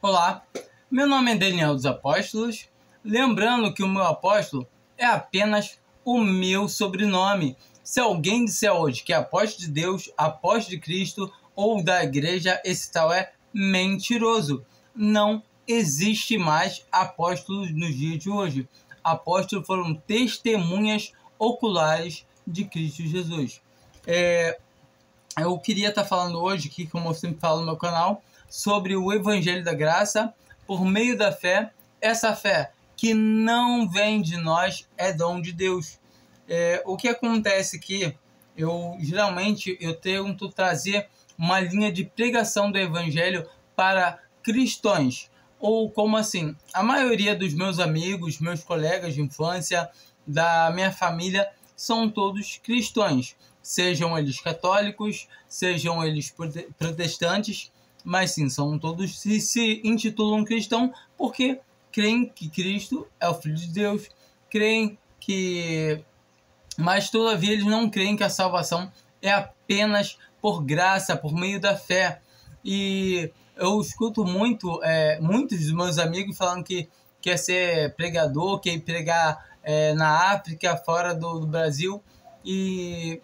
Olá, meu nome é Daniel dos Apóstolos, lembrando que o meu apóstolo é apenas o meu sobrenome. Se alguém disser hoje que é apóstolo de Deus, apóstolo de Cristo ou da igreja, esse tal é mentiroso. Não existe mais apóstolos nos dias de hoje. Apóstolos foram testemunhas oculares de Cristo Jesus. Eu queria estar falando hoje aqui, como eu sempre falo no meu canal, sobre o Evangelho da Graça por meio da fé. Essa fé que não vem de nós é dom de Deus. O que acontece aqui, geralmente eu tento trazer uma linha de pregação do Evangelho para cristãos. Ou como assim, a maioria dos meus amigos, meus colegas de infância, da minha família, são todos cristãos. Sejam eles católicos, sejam eles protestantes, mas sim, são todos se intitulam cristão porque creem que Cristo é o Filho de Deus, creem que... Mas todavia eles não creem que a salvação é apenas por graça, por meio da fé. E eu escuto muitos dos meus amigos falando que quer ser pregador, quer pregar na África, fora do Brasil, e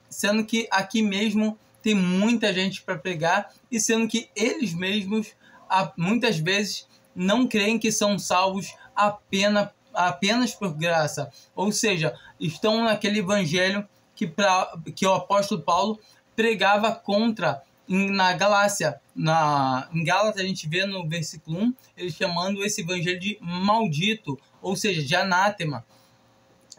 sendo que aqui mesmo tem muita gente para pregar, e sendo que eles mesmos muitas vezes não creem que são salvos apenas por graça. Ou seja, estão naquele evangelho que o apóstolo Paulo pregava contra na Galácia. Em Gálatas a gente vê no versículo 1 ele chamando esse evangelho de maldito, ou seja, de anátema.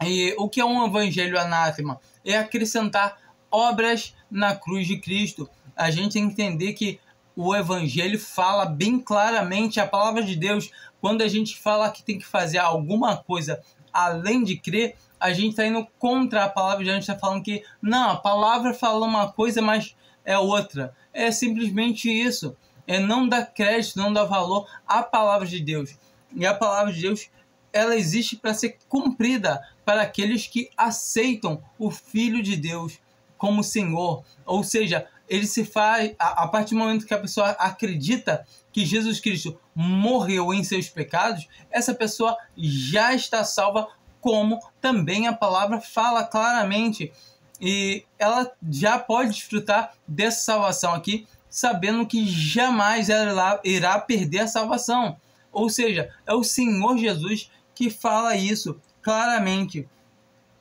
E o que é um evangelho anátema? É acrescentar obras na cruz de Cristo. A gente tem que entender que o evangelho fala bem claramente a palavra de Deus. Quando a gente fala que tem que fazer alguma coisa além de crer, a gente está indo contra a palavra de Deus. A gente está falando que não, a palavra fala uma coisa, mas é outra. É simplesmente isso. É não dar crédito, não dar valor à palavra de Deus. E a palavra de Deus, ela existe para ser cumprida para aqueles que aceitam o Filho de Deus como Senhor. Ou seja, ele se faz, a partir do momento que a pessoa acredita que Jesus Cristo morreu em seus pecados, essa pessoa já está salva, como também a palavra fala claramente. E ela já pode desfrutar dessa salvação aqui, sabendo que jamais ela irá perder a salvação. Ou seja, é o Senhor Jesus que fala isso claramente.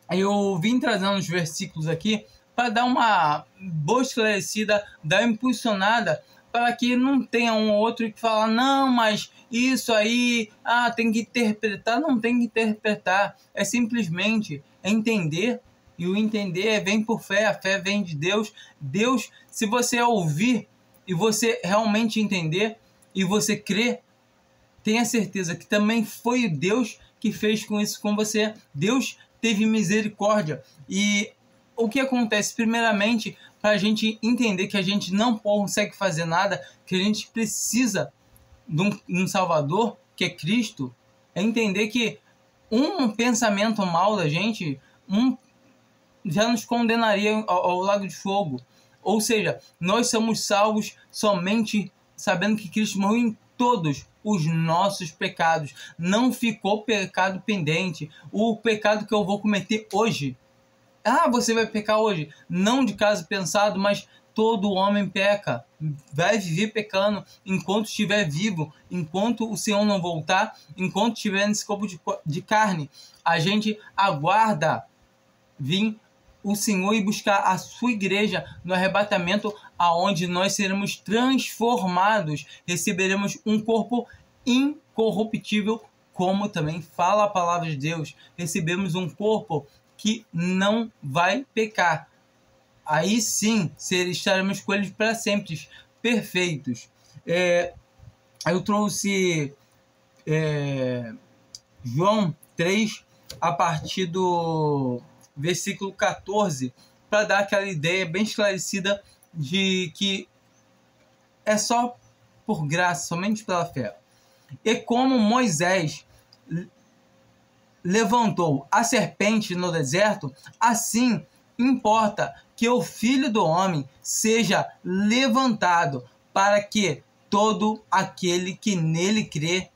Eu vim trazendo os versículos aqui para dar uma boa esclarecida, dar uma impulsionada, para que não tenha um ou outro que fala, não, mas isso aí, tem que interpretar. Não tem que interpretar, é simplesmente entender, e o entender vem por fé, a fé vem de Deus. Deus, se você ouvir e você realmente entender, e você crer, tenha certeza que também foi Deus que fez com isso com você. Deus teve misericórdia. E o que acontece, primeiramente, para a gente entender que a gente não consegue fazer nada, que a gente precisa de um Salvador, que é Cristo, é entender que um pensamento mal da gente já nos condenaria ao lago de fogo. Ou seja, nós somos salvos somente sabendo que Cristo morreu em todos os nossos pecados. Não ficou pecado pendente. O pecado que eu vou cometer hoje, você vai pecar hoje, não de caso pensado, mas todo homem peca, vai viver pecando enquanto estiver vivo, enquanto o Senhor não voltar, enquanto estiver nesse corpo de carne. A gente aguarda vir o Senhor e buscar a sua igreja no arrebatamento, aonde nós seremos transformados, receberemos um corpo incorruptível, como também fala a palavra de Deus. Recebemos um corpo que não vai pecar. Aí sim, estaremos com eles para sempre, perfeitos. Eu trouxe João 3, a partir do versículo 14, para dar aquela ideia bem esclarecida de que é só por graça, somente pela fé. E como Moisés levantou a serpente no deserto, assim importa que o Filho do Homem seja levantado, para que todo aquele que nele crê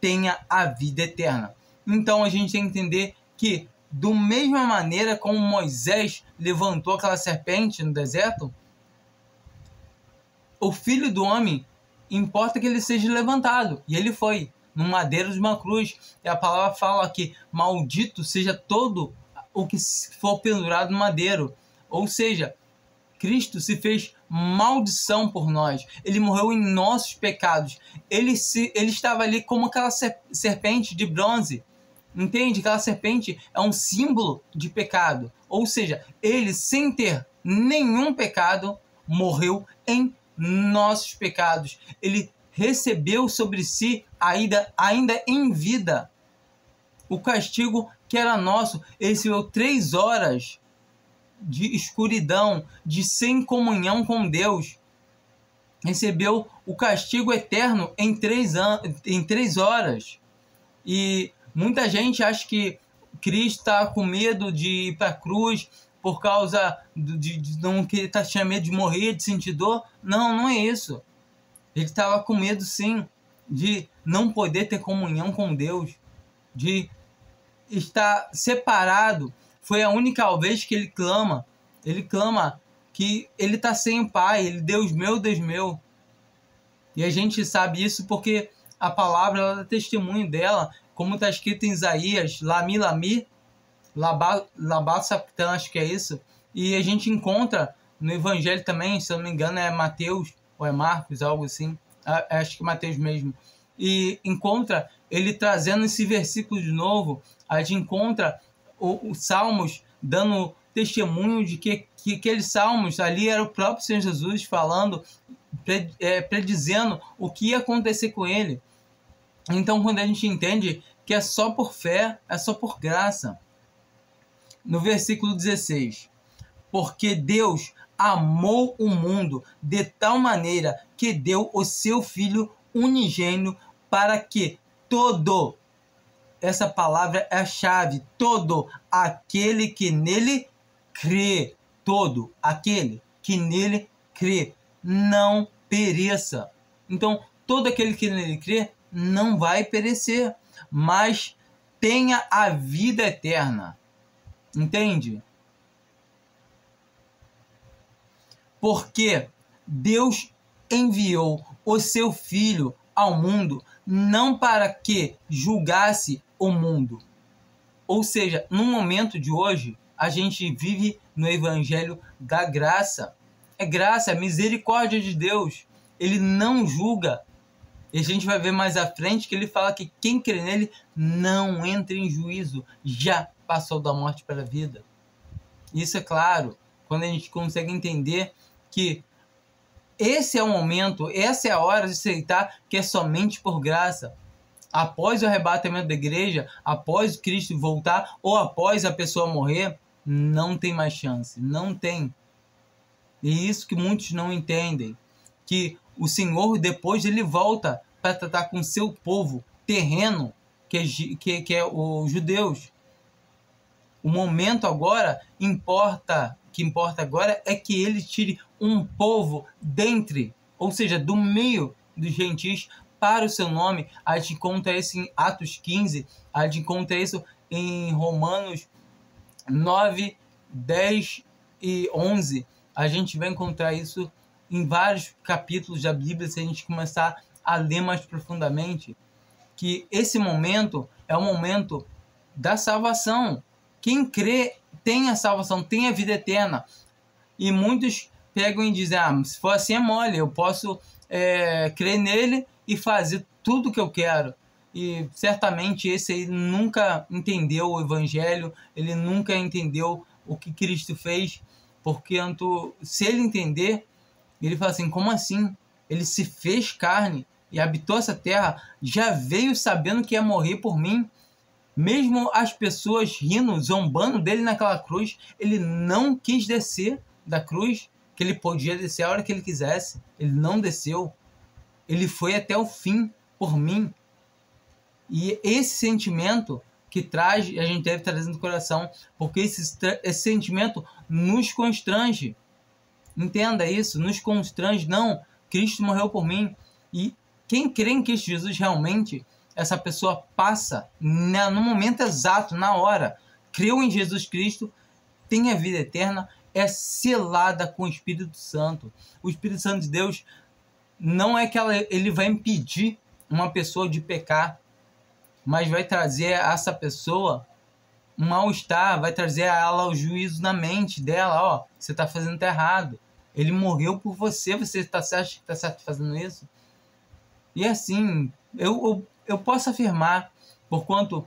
tenha a vida eterna. Então a gente tem que entender que, da mesma maneira como Moisés levantou aquela serpente no deserto, o Filho do Homem importa que ele seja levantado. E ele foi, no madeiro de uma cruz. E a palavra fala que maldito seja todo o que for pendurado no madeiro. Ou seja, Cristo se fez maldição por nós. Ele morreu em nossos pecados. Ele estava ali como aquela serpente de bronze. Entende? Aquela serpente é um símbolo de pecado. Ou seja, ele, sem ter nenhum pecado, morreu em nossos pecados. Ele recebeu sobre si, ainda em vida, o castigo que era nosso. Ele recebeu 3 horas de escuridão, de sem comunhão com Deus. Recebeu o castigo eterno em 3 horas. E muita gente acha que Cristo está com medo de ir para a cruz por causa de não que tinha medo de morrer, de sentir dor. Não, não é isso. Ele estava com medo, sim, de não poder ter comunhão com Deus, de estar separado. Foi a única vez que ele clama. Ele clama que ele está sem o Pai. Ele, Deus meu, Deus meu. E a gente sabe isso porque a palavra, ela dá testemunho dela, como está escrito em Isaías, Lami, Lami, Labá, Saptã, acho que é isso. E a gente encontra no Evangelho também, se eu não me engano, é Mateus ou é Marcos, algo assim. Acho que é Mateus mesmo. E encontra ele trazendo esse versículo de novo. A gente encontra os Salmos dando testemunho de que aqueles Salmos ali era o próprio Senhor Jesus falando, predizendo o que ia acontecer com ele. Então, quando a gente entende que é só por fé, é só por graça. No versículo 16, porque Deus amou o mundo de tal maneira que deu o seu Filho unigênito para que todo, essa palavra é a chave, todo aquele que nele crê, todo aquele que nele crê, não pereça. Então, todo aquele que nele crê não vai perecer, mas tenha a vida eterna. Entende? Porque Deus enviou o seu Filho ao mundo não para que julgasse o mundo. Ou seja, no momento de hoje, a gente vive no evangelho da graça. É graça, é misericórdia de Deus. Ele não julga. E a gente vai ver mais à frente que ele fala que quem crê nele não entra em juízo, já passou da morte para a vida. Isso é claro, quando a gente consegue entender que esse é o momento, essa é a hora de aceitar que é somente por graça. Após o arrebatamento da igreja, após Cristo voltar ou após a pessoa morrer, não tem mais chance, não tem. E isso que muitos não entendem, que o Senhor depois ele volta para tratar com seu povo terreno, que é os judeus. O momento agora que importa agora é que ele tire um povo dentre, ou seja, do meio dos gentios para o seu nome. A gente encontra isso em Atos 15, a gente encontra isso em Romanos 9, 10 e 11. A gente vai encontrar isso em vários capítulos da Bíblia, se a gente começar a ler mais profundamente, que esse momento é o momento da salvação. Quem crê tem a salvação, tem a vida eterna. E muitos pegam e dizem, se for assim é mole, eu posso crer nele e fazer tudo o que eu quero. E certamente esse aí nunca entendeu o evangelho, ele nunca entendeu o que Cristo fez, porque se ele entender, ele fala assim, como assim? Ele se fez carne e habitou essa terra, já veio sabendo que ia morrer por mim. Mesmo as pessoas rindo, zombando dele naquela cruz, ele não quis descer da cruz, que ele podia descer a hora que ele quisesse. Ele não desceu. Ele foi até o fim por mim. E esse sentimento que traz, a gente deve trazer no coração, porque esse sentimento nos constrange. Entenda isso, nos constrange. Não, Cristo morreu por mim. E quem crê em Cristo Jesus realmente, essa pessoa passa no momento exato, na hora, creu em Jesus Cristo, tem a vida eterna, é selada com o Espírito Santo. O Espírito Santo de Deus não é que ele vai impedir uma pessoa de pecar, mas vai trazer a essa pessoa um mal-estar, vai trazer a ela o juízo na mente dela, ó, você está fazendo errado. Ele morreu por você, você está certo fazendo isso? E assim, eu posso afirmar, porquanto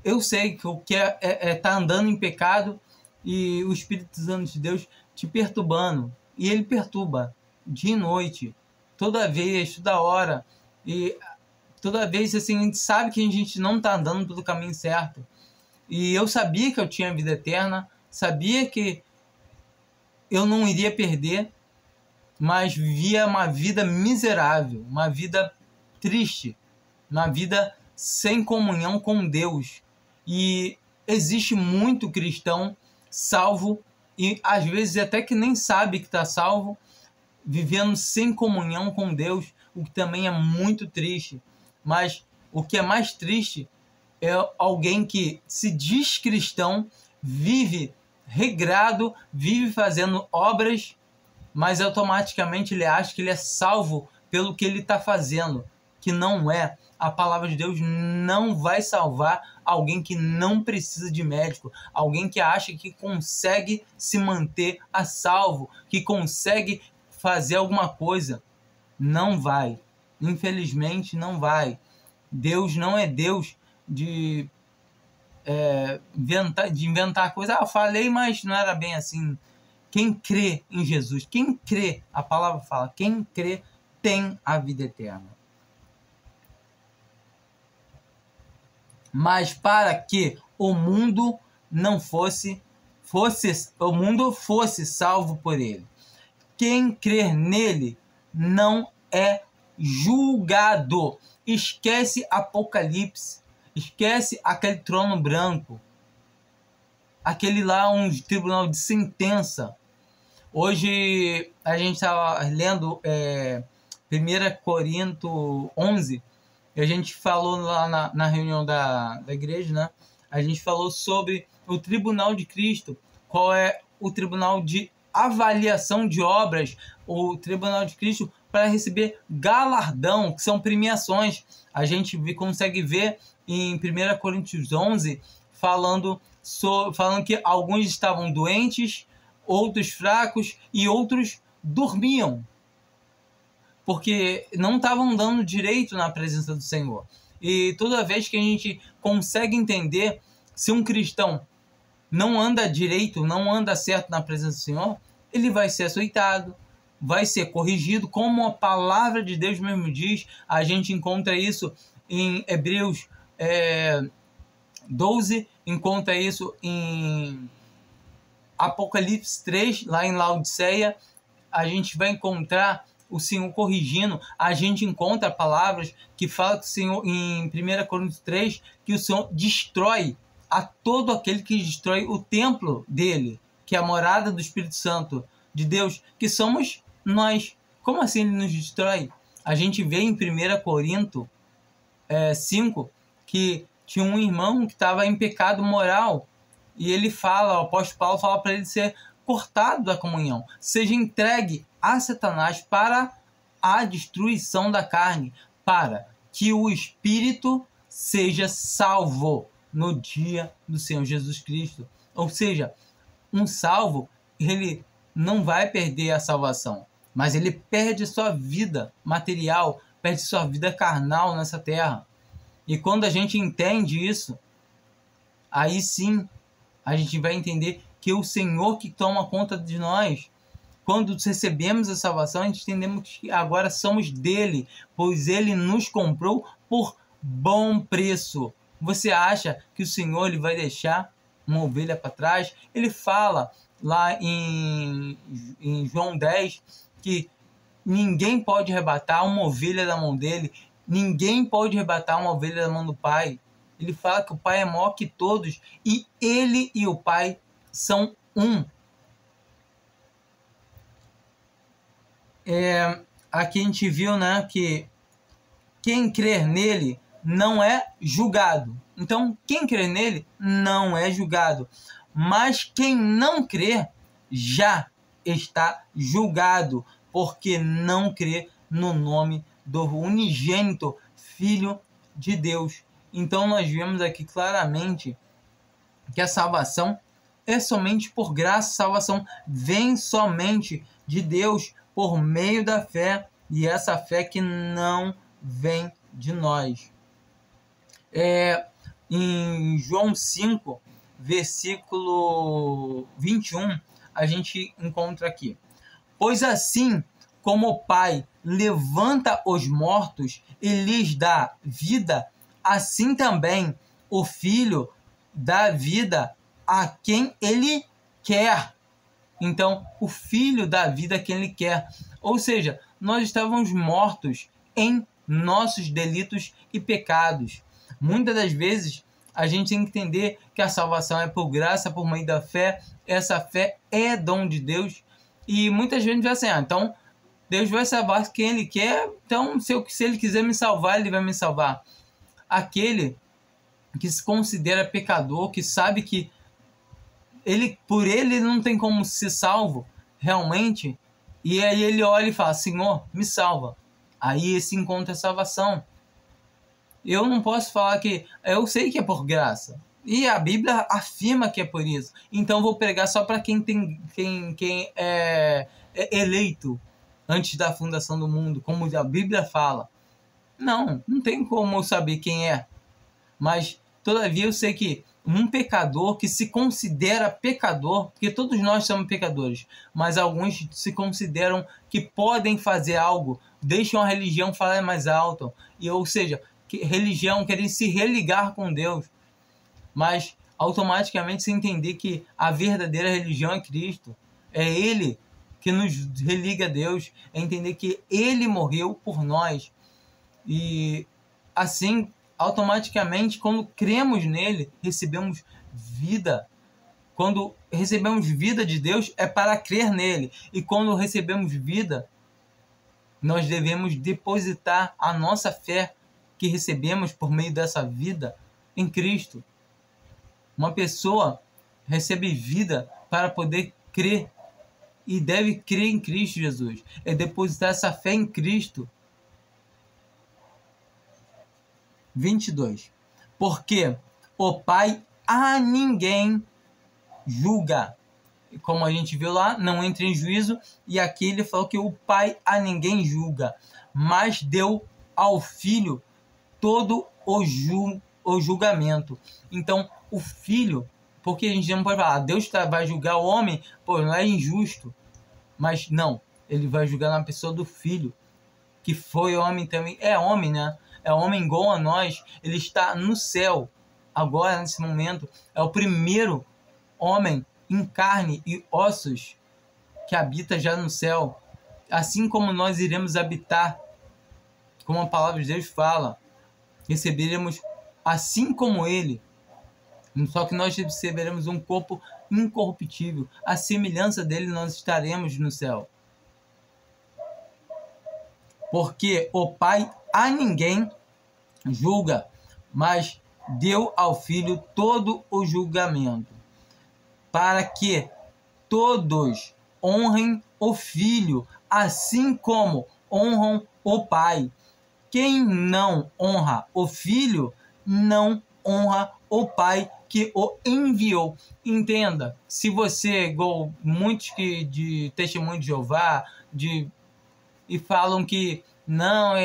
eu sei que o que é tá andando em pecado e o Espírito Santo de Deus te perturbando. E ele perturba dia e noite, toda vez, toda hora. E toda vez assim, a gente sabe que a gente não está andando pelo caminho certo. E eu sabia que eu tinha vida eterna, sabia que eu não iria perder, mas vivia uma vida miserável, uma vida triste, uma vida sem comunhão com Deus. E existe muito cristão salvo, e às vezes até que nem sabe que está salvo, vivendo sem comunhão com Deus, o que também é muito triste. Mas o que é mais triste é alguém que se diz cristão, vive regrado, vive fazendo obras, mas automaticamente ele acha que ele é salvo pelo que ele está fazendo, que não é. A palavra de Deus não vai salvar alguém que não precisa de médico, alguém que acha que consegue se manter a salvo, que consegue fazer alguma coisa. Não vai. Infelizmente, não vai. Deus não é Deus de inventar coisa. Ah, falei, mas não era bem assim. Quem crê em Jesus, quem crê, a palavra fala, quem crê tem a vida eterna. Mas para que o mundo não fosse salvo por ele. Quem crer nele não é julgado. Esquece Apocalipse, esquece aquele trono branco, aquele lá um tribunal de sentença. Hoje a gente estava lendo 1 Coríntios 11, e a gente falou lá na reunião da igreja, né? A gente falou sobre o tribunal de Cristo, qual é o tribunal de avaliação de obras, o tribunal de Cristo para receber galardão, que são premiações. A gente consegue ver em 1 Coríntios 11, falando que alguns estavam doentes, outros fracos e outros dormiam, porque não estavam dando direito na presença do Senhor. E toda vez que a gente consegue entender se um cristão não anda direito, não anda certo na presença do Senhor, ele vai ser açoitado, vai ser corrigido, como a palavra de Deus mesmo diz. A gente encontra isso em Hebreus 12, encontra isso em Apocalipse 3, lá em Laodiceia. A gente vai encontrar o Senhor corrigindo. A gente encontra palavras que falam que o Senhor, em 1 Coríntios 3, que o Senhor destrói a todo aquele que destrói o templo dele, que é a morada do Espírito Santo de Deus, que somos nós. Como assim ele nos destrói? A gente vê em 1 Coríntios 5 que tinha um irmão que estava em pecado moral, e ele fala, o apóstolo Paulo fala para ele ser cortado da comunhão, seja entregue a Satanás para a destruição da carne, para que o espírito seja salvo no dia do Senhor Jesus Cristo. Ou seja, um salvo, ele não vai perder a salvação, mas ele perde sua vida material, perde sua vida carnal nessa terra. E quando a gente entende isso, aí sim a gente vai entender que o Senhor que toma conta de nós. Quando recebemos a salvação, a gente entendemos que agora somos dele, pois ele nos comprou por bom preço. Você acha que o Senhor ele vai deixar uma ovelha para trás? Ele fala lá em João 10 que ninguém pode arrebatar uma ovelha da mão dele, ninguém pode arrebatar uma ovelha da mão do Pai. Ele fala que o Pai é maior que todos e ele e o Pai são um. aqui a gente viu, né, que quem crer nele não é julgado. Então, quem crer nele não é julgado. Mas quem não crer já está julgado, porque não crê no nome do unigênito Filho de Deus. Então, nós vemos aqui claramente que a salvação é somente por graça. A salvação vem somente de Deus por meio da fé, e essa fé que não vem de nós. Em João 5, versículo 21, a gente encontra aqui: pois assim como o Pai levanta os mortos e lhes dá vida, assim também o Filho dá vida a quem ele quer. Então, o Filho dá vida a quem ele quer. Ou seja, nós estávamos mortos em nossos delitos e pecados. Muitas das vezes, a gente tem que entender que a salvação é por graça, por meio da fé. Essa fé é dom de Deus. E muitas vezes vai assim, então Deus vai salvar quem ele quer. Então, se ele quiser me salvar, ele vai me salvar. Aquele que se considera pecador, que sabe que por ele não tem como ser salvo realmente, e aí ele olha e fala: Senhor, me salva. Aí se encontra a salvação. Eu não posso falar que eu sei que é por graça, e a Bíblia afirma que é por isso, então vou pregar só para quem é eleito antes da fundação do mundo, como a Bíblia fala. Não tem como eu saber quem é, mas todavia eu sei que um pecador que se considera pecador, porque todos nós somos pecadores, mas alguns se consideram que podem fazer algo, deixam a religião falar mais alto, ou seja, religião, querem se religar com Deus, mas automaticamente se entender que a verdadeira religião é Cristo, é Ele que nos religa a Deus, é entender que Ele morreu por nós, e assim automaticamente, quando cremos nele, recebemos vida. Quando recebemos vida de Deus, é para crer nele. E quando recebemos vida, nós devemos depositar a nossa fé que recebemos por meio dessa vida em Cristo. Uma pessoa recebe vida para poder crer, e deve crer em Cristo Jesus. É depositar essa fé em Cristo. 22. Porque o Pai a ninguém julga. Como a gente viu lá, não entra em juízo. E aqui ele falou que o Pai a ninguém julga, mas deu ao Filho todo o julgamento. Então, o Filho, porque a gente não pode falar, Deus vai julgar o homem, não é injusto. Mas não, ele vai julgar na pessoa do Filho, que foi homem também, é homem, né? É homem igual a nós, ele está no céu, agora, nesse momento, é o primeiro homem em carne e ossos que habita já no céu, assim como nós iremos habitar, como a palavra de Deus fala, receberemos assim como ele, só que nós receberemos um corpo incorruptível, a semelhança dele nós estaremos no céu. Porque o Pai a ninguém julga, mas deu ao Filho todo o julgamento, para que todos honrem o Filho, assim como honram o Pai. Quem não honra o Filho, não honra o Pai que o enviou. Entenda, se você, igual muitos de testemunho de Jeová, e falam que não,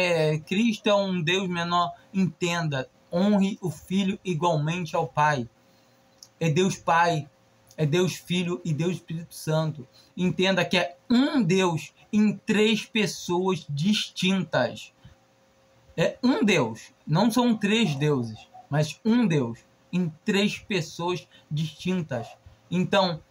Cristo é um Deus menor, entenda, honre o Filho igualmente ao Pai. É Deus Pai, é Deus Filho e Deus Espírito Santo. Entenda que é um Deus em 3 pessoas distintas. É um Deus, não são 3 deuses, mas um Deus em 3 pessoas distintas. Então,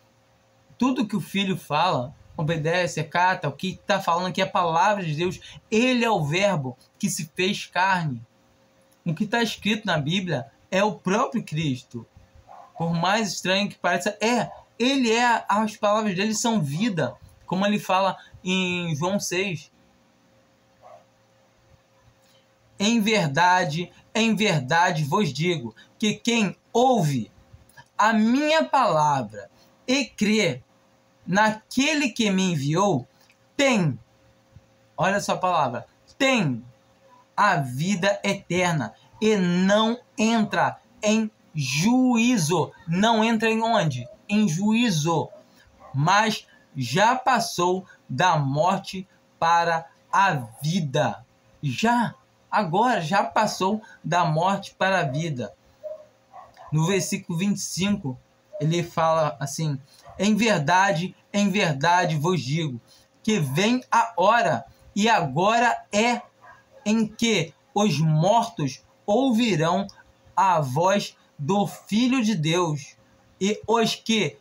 tudo que o Filho fala, obedece, acata, o que está falando aqui é a palavra de Deus. Ele é o verbo que se fez carne. O que está escrito na Bíblia é o próprio Cristo. Por mais estranho que pareça, as palavras dele são vida, como ele fala em João 6. em verdade vos digo, que quem ouve a minha palavra e crê naquele que me enviou, tem, olha essa palavra, tem a vida eterna e não entra em juízo. Não entra em onde? Em juízo. Mas já passou da morte para a vida. Agora já passou da morte para a vida. No versículo 25, ele fala assim: em verdade vos digo, que vem a hora, e agora é, em que os mortos ouvirão a voz do Filho de Deus, e os que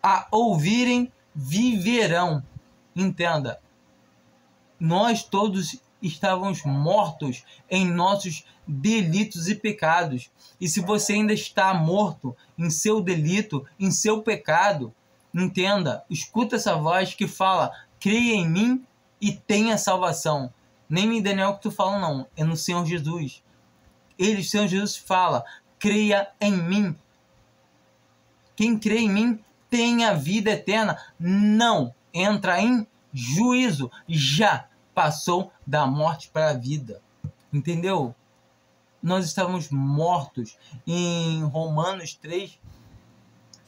a ouvirem viverão. Entenda, nós todos estávamos mortos em nossos delitos e pecados. E se você ainda está morto em seu delito, em seu pecado, entenda, escuta essa voz que fala: creia em mim e tenha salvação. Nem em Daniel que tu fala, não, é no Senhor Jesus. Ele, o Senhor Jesus, fala: creia em mim. Quem crê em mim tem a vida eterna, não entra em juízo, já passou da morte para a vida. Entendeu? Nós estávamos mortos. Em Romanos 3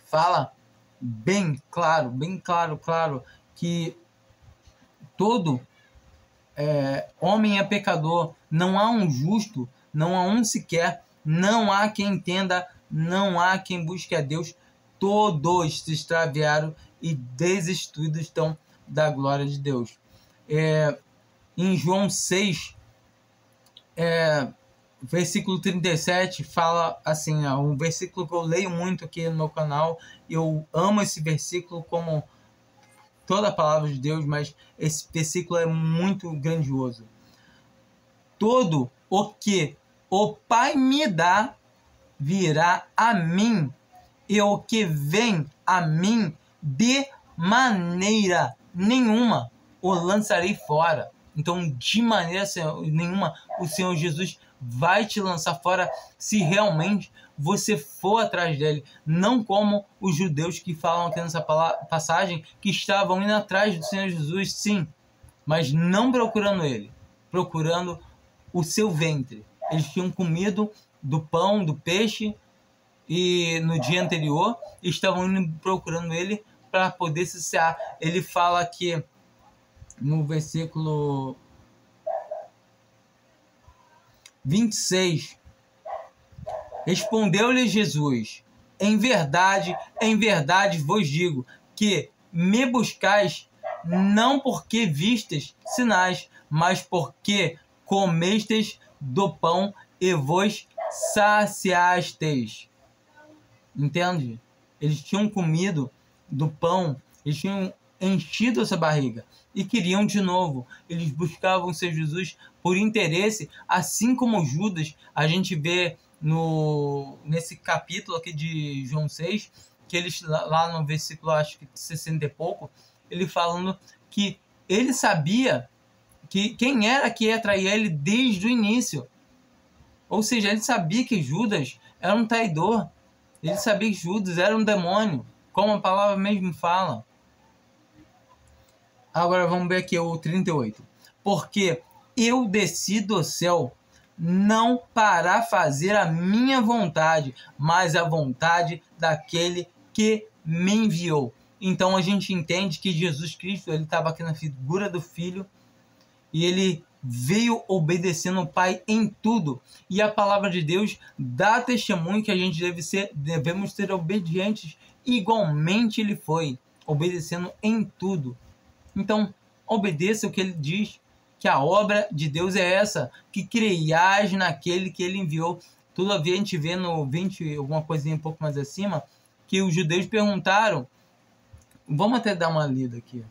fala bem claro, que todo homem é pecador, não há um justo, não há um sequer, não há quem entenda, não há quem busque a Deus. Todos se extraviaram e destituídos estão da glória de Deus. Em João 6, versículo 37, fala assim, um versículo que eu leio muito aqui no meu canal. Eu amo esse versículo como toda a palavra de Deus, mas esse versículo é muito grandioso. Todo o que o Pai me dá virá a mim, e o que vem a mim de maneira nenhuma o lançarei fora. Então, de maneira nenhuma, o Senhor Jesus vai te lançar fora se realmente você for atrás dele. Não como os judeus que falam aqui nessa passagem, que estavam indo atrás do Senhor Jesus, sim, mas não procurando ele, procurando o seu ventre. Eles tinham comido do pão, do peixe, e no dia anterior estavam indo procurando ele para poder se saciar. Ele fala aqui no versículo 26, respondeu-lhe Jesus: em verdade vos digo, que me buscais não porque vistes sinais, mas porque comestes do pão e vos saciastes. Entende? Eles tinham comido do pão, eles tinham enchido essa barriga e queriam de novo. Eles buscavam ser Jesus por interesse, assim como Judas. A gente vê nesse capítulo aqui de João 6, que eles lá no versículo, acho que 60 e pouco, ele falando que ele sabia que quem era que ia trair ele desde o início. Ou seja, ele sabia que Judas era um traidor. Ele sabia que Judas era um demônio, como a palavra mesmo fala. Agora vamos ver aqui o 38. Porque eu desci do céu não para fazer a minha vontade, mas a vontade daquele que me enviou. Então a gente entende que Jesus Cristo, ele estava aqui na figura do Filho, e ele veio obedecendo o Pai em tudo. E a palavra de Deus dá testemunho que a gente devemos ser obedientes. Igualmente ele foi, obedecendo em tudo. Então, obedeça o que ele diz, que a obra de Deus é essa, que creiais naquele que ele enviou. Todavia a gente vê no 20, alguma coisinha um pouco mais acima, que os judeus perguntaram, vamos até dar uma lida aqui.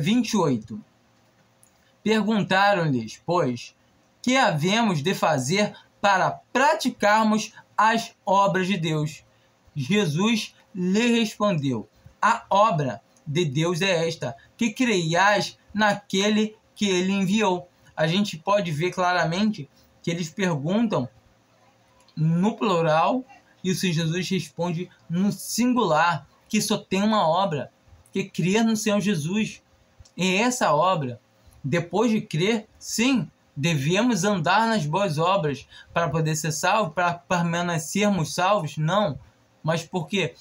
28. Perguntaram-lhes, pois, que havemos de fazer para praticarmos as obras de Deus? Jesus lhe respondeu: a obra de Deus é esta, que creiais naquele que ele enviou. A gente pode ver claramente que eles perguntam no plural e o Senhor Jesus responde no singular, que só tem uma obra, que é crer no Senhor Jesus. E essa obra, depois de crer, sim, devemos andar nas boas obras para poder ser salvos, para permanecermos salvos? Não, mas porque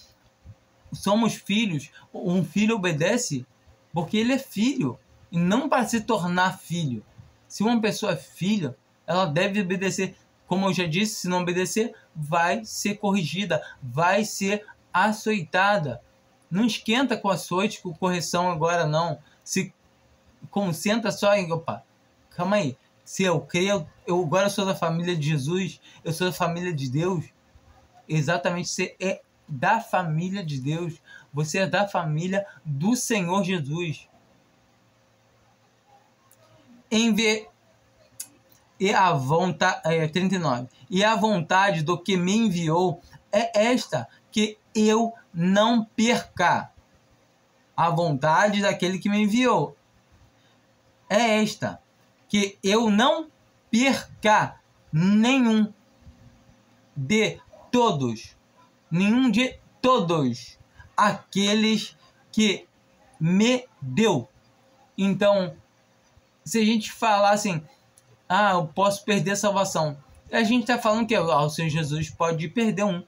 somos filhos. Um filho obedece porque ele é filho, e não para se tornar filho. Se uma pessoa é filha, ela deve obedecer. Como eu já disse, se não obedecer, vai ser corrigida, vai ser açoitada. Não esquenta com açoite, com correção agora, não. Se concentra só em... Opa, calma aí. Se eu creio, eu agora sou da família de Jesus, eu sou da família de Deus. Exatamente, você é da família de Deus. Você é da família do Senhor Jesus. E a vontade, 39. E a vontade do que me enviou é esta, que eu não perca. A vontade daquele que me enviou é esta, que eu não perca nenhum de todos aqueles que me deu. Então, se a gente falar assim, eu posso perder a salvação, a gente está falando que o Senhor Jesus pode perder um.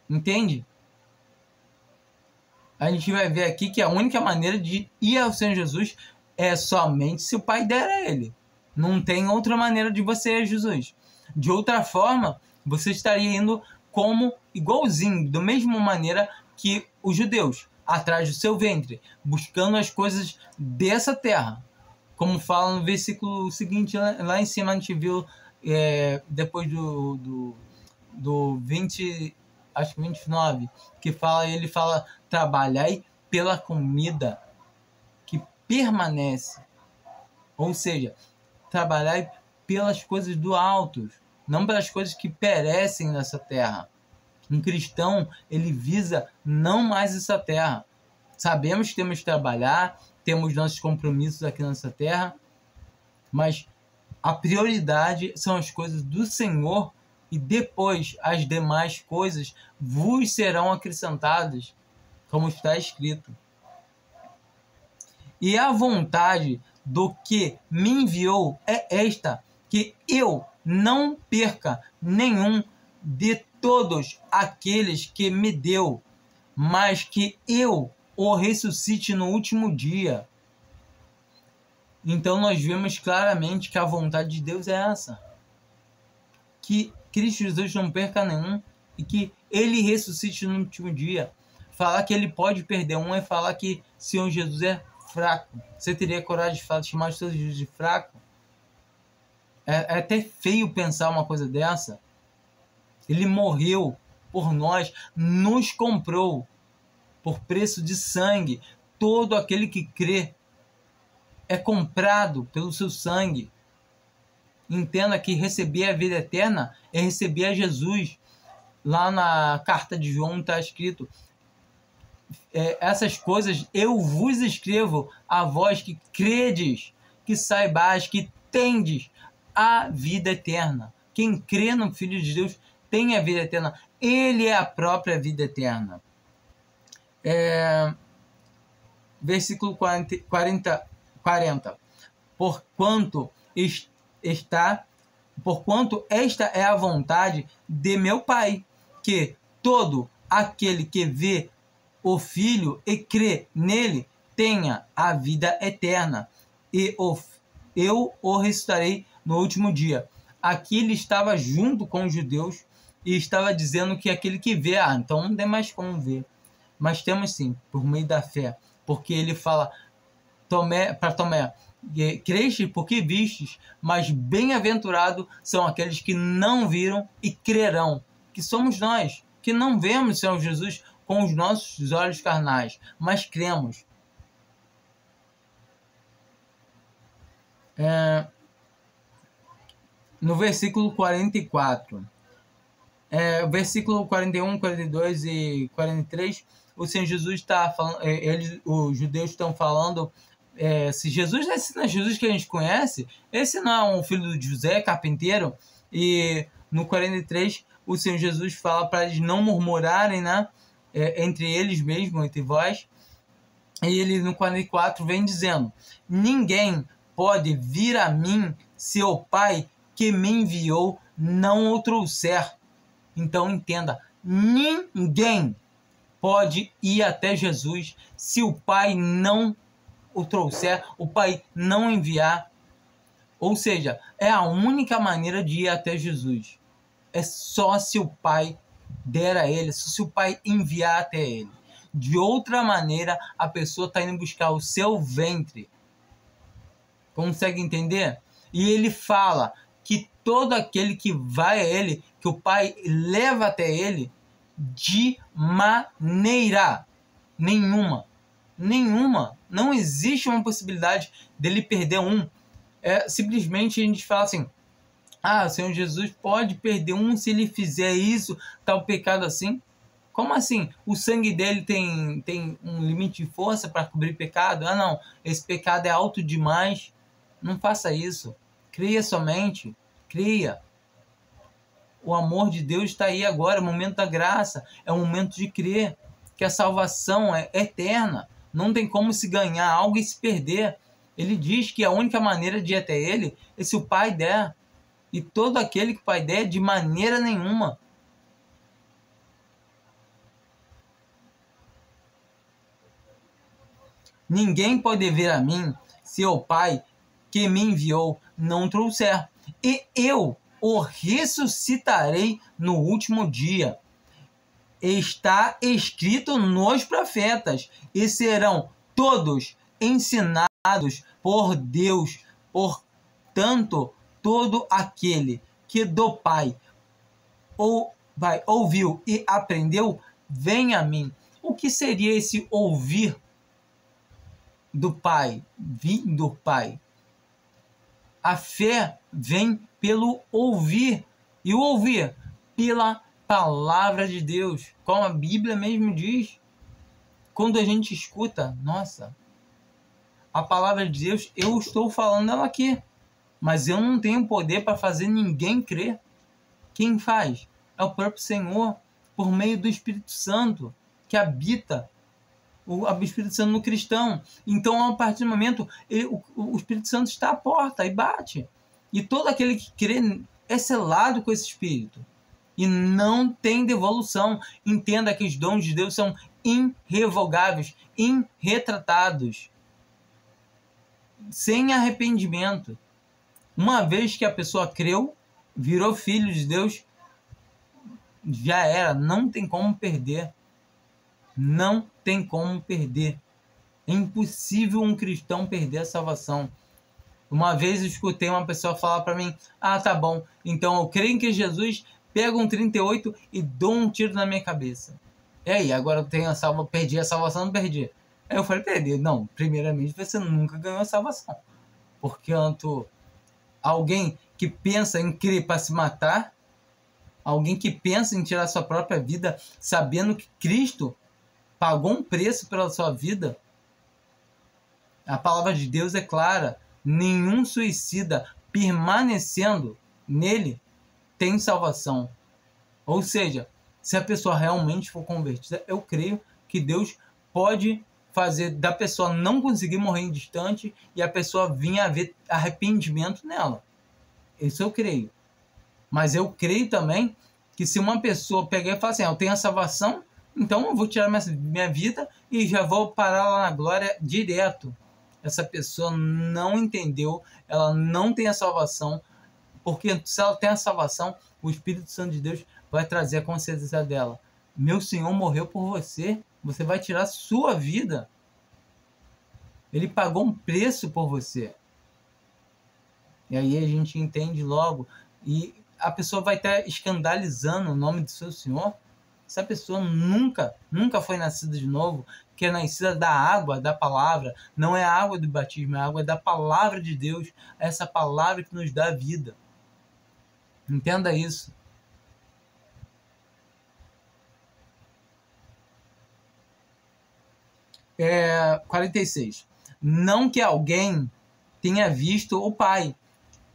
Entende? A gente vai ver aqui que a única maneira de ir ao Senhor Jesus é somente se o Pai der a ele. Não tem outra maneira de você ir a Jesus. De outra forma, você estaria indo como igualzinho, da mesma maneira que os judeus, atrás do seu ventre, buscando as coisas dessa terra. Como fala no versículo seguinte, lá em cima a gente viu, depois do 20, acho que 29, que ele fala, trabalhai pela comida que permanece. Ou seja, trabalhai pelas coisas do alto, não pelas coisas que perecem nessa terra. Um cristão, ele visa não mais essa terra. Sabemos que temos que trabalhar, temos nossos compromissos aqui nessa terra, mas a prioridade são as coisas do Senhor, e depois as demais coisas vos serão acrescentadas, como está escrito. E a vontade do que me enviou é esta, que eu não perca nenhum de todos aqueles que me deu, mas que eu o ressuscite no último dia. Então nós vemos claramente que a vontade de Deus é essa, que Cristo Jesus não perca nenhum e que ele ressuscite no último dia. Falar que ele pode perder um é falar que o Senhor Jesus é fraco. Você teria coragem de chamar o Senhor Jesus de fraco? É até feio pensar uma coisa dessa. Ele morreu por nós, nos comprou por preço de sangue. Todo aquele que crê é comprado pelo seu sangue. Entenda que receber a vida eterna é receber a Jesus. Lá na carta de João está escrito, essas coisas eu vos escrevo a vós que credes, que saibais que tendes a vida eterna. Quem crê no Filho de Deus tem a vida eterna. Ele é a própria vida eterna. Versículo 40. Porquanto esta é a vontade de meu Pai, que todo aquele que vê o Filho e crê nele tenha a vida eterna, e eu o ressuscitarei no último dia. Aqui ele estava junto com os judeus e estava dizendo que aquele que vê, então não tem mais como ver. Mas temos sim, por meio da fé, porque ele fala para Tomé, creste porque vistes, mas bem-aventurado são aqueles que não viram e crerão, que somos nós, que não vemos o Senhor Jesus com os nossos olhos carnais, mas cremos. No versículo 44, versículo 41, 42 e 43, o Senhor Jesus está falando, os judeus estão falando se Jesus é Jesus que a gente conhece, esse não é um filho de José, carpinteiro, e no 43 o Senhor Jesus fala para eles não murmurarem, né, entre eles mesmos, entre vós, e ele no 44 vem dizendo: ninguém pode vir a mim se o Pai que me enviou não o trouxer. Então entenda, ninguém pode ir até Jesus se o Pai não o trouxer, o Pai não enviar. Ou seja, é a única maneira de ir até Jesus. É só se o Pai der a ele, só se o Pai enviar até ele. De outra maneira, a pessoa está indo buscar o seu ventre. Consegue entender? E ele fala que todo aquele que vai a ele, que o Pai leva até ele, de maneira nenhuma. Nenhuma. Não existe uma possibilidade dele perder um. Simplesmente a gente fala assim: o Senhor Jesus pode perder um se ele fizer isso, tal pecado assim. Como assim? O sangue dele tem um limite de força para cobrir pecado? Não. Esse pecado é alto demais. Não faça isso. Cria somente. Cria. O amor de Deus está aí agora. É o momento da graça. É o momento de crer que a salvação é eterna. Não tem como se ganhar algo e se perder. Ele diz que a única maneira de ir até ele é se o Pai der. E todo aquele que o Pai der, de maneira nenhuma. Ninguém pode vir a mim se o Pai que me enviou não trouxer. E eu o ressuscitarei no último dia. Está escrito nos profetas, e serão todos ensinados por Deus. Portanto, todo aquele que do Pai ouviu e aprendeu, vem a mim. O que seria esse ouvir do Pai, vir do Pai? A fé vem pelo ouvir, e o ouvir pela palavra de Deus, como a Bíblia mesmo diz. Quando a gente escuta, nossa, a palavra de Deus, eu estou falando ela aqui, mas eu não tenho poder para fazer ninguém crer. Quem faz? É o próprio Senhor, por meio do Espírito Santo, que habita o Espírito Santo no cristão. Então, a partir do momento, o Espírito Santo está à porta e bate. E todo aquele que crê é selado com esse Espírito. E não tem devolução. Entenda que os dons de Deus são irrevogáveis, irretratados, sem arrependimento. Uma vez que a pessoa creu, virou filho de Deus, já era. Não tem como perder. Não tem como perder. É impossível um cristão perder a salvação. Uma vez eu escutei uma pessoa falar para mim: tá bom, então eu creio que Jesus, pega um 38 e dou um tiro na minha cabeça. E aí, agora eu tenho perdi a salvação, não perdi. Aí eu falei: perdi. Não, primeiramente você nunca ganhou a salvação. Portanto, alguém que pensa em crer para se matar, alguém que pensa em tirar sua própria vida, sabendo que Cristo pagou um preço pela sua vida, a palavra de Deus é clara: nenhum suicida permanecendo nele tem salvação. Ou seja, se a pessoa realmente for convertida, eu creio que Deus pode fazer da pessoa não conseguir morrer em instante e a pessoa vir a ver arrependimento nela. Isso eu creio. Mas eu creio também que se uma pessoa pegar e falar assim: eu tenho a salvação, então eu vou tirar minha vida e já vou parar lá na glória direto. Essa pessoa não entendeu, ela não tem a salvação, porque se ela tem a salvação, o Espírito Santo de Deus vai trazer a consciência dela: meu Senhor morreu por você, você vai tirar sua vida. Ele pagou um preço por você. E aí a gente entende logo, e a pessoa vai estar escandalizando o nome do seu Senhor. Essa pessoa nunca foi nascida de novo, que é nascida da água, da palavra. Não é a água do batismo, é a água da palavra de Deus. É essa palavra que nos dá vida. Entenda isso. É, 46. não que alguém tenha visto o Pai,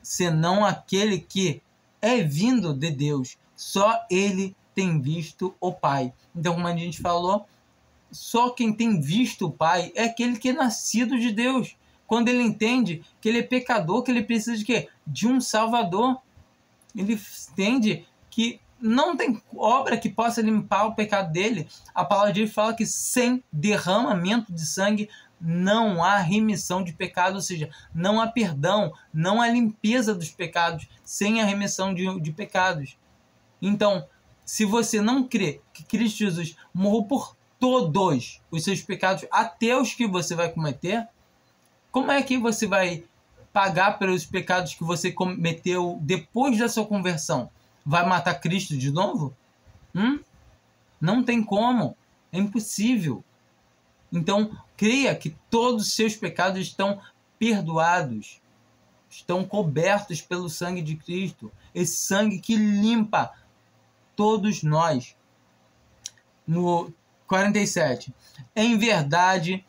senão aquele que é vindo de Deus. Só ele tem visto o Pai. Então, como a gente falou, só quem tem visto o Pai é aquele que é nascido de Deus. Quando ele entende que ele é pecador, que ele precisa de quê? De um Salvador. Ele entende que não tem obra que possa limpar o pecado dele. A palavra de Deus fala que sem derramamento de sangue não há remissão de pecado, ou seja, não há perdão, não há limpeza dos pecados sem a remissão de pecados. Então, se você não crê que Cristo Jesus morreu por todos os seus pecados, até os que você vai cometer, como é que você vai pagar pelos pecados que você cometeu depois da sua conversão? Vai matar Cristo de novo? Não tem como. É impossível. Então, creia que todos os seus pecados estão perdoados. Estão cobertos pelo sangue de Cristo. Esse sangue que limpa todos nós. No 47. Em verdade.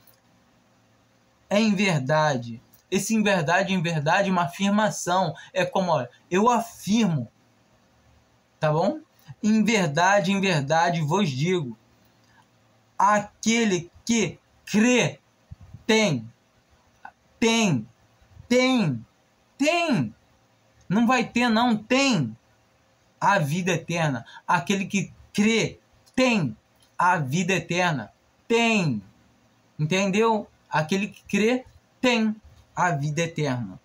Esse em verdade é uma afirmação. É como, olha, eu afirmo. Tá bom? Em verdade vos digo. Aquele que crê tem. Não vai ter, não. Tem a vida eterna. Aquele que crê tem a vida eterna. Tem. Entendeu? Aquele que crê tem a vida eterna.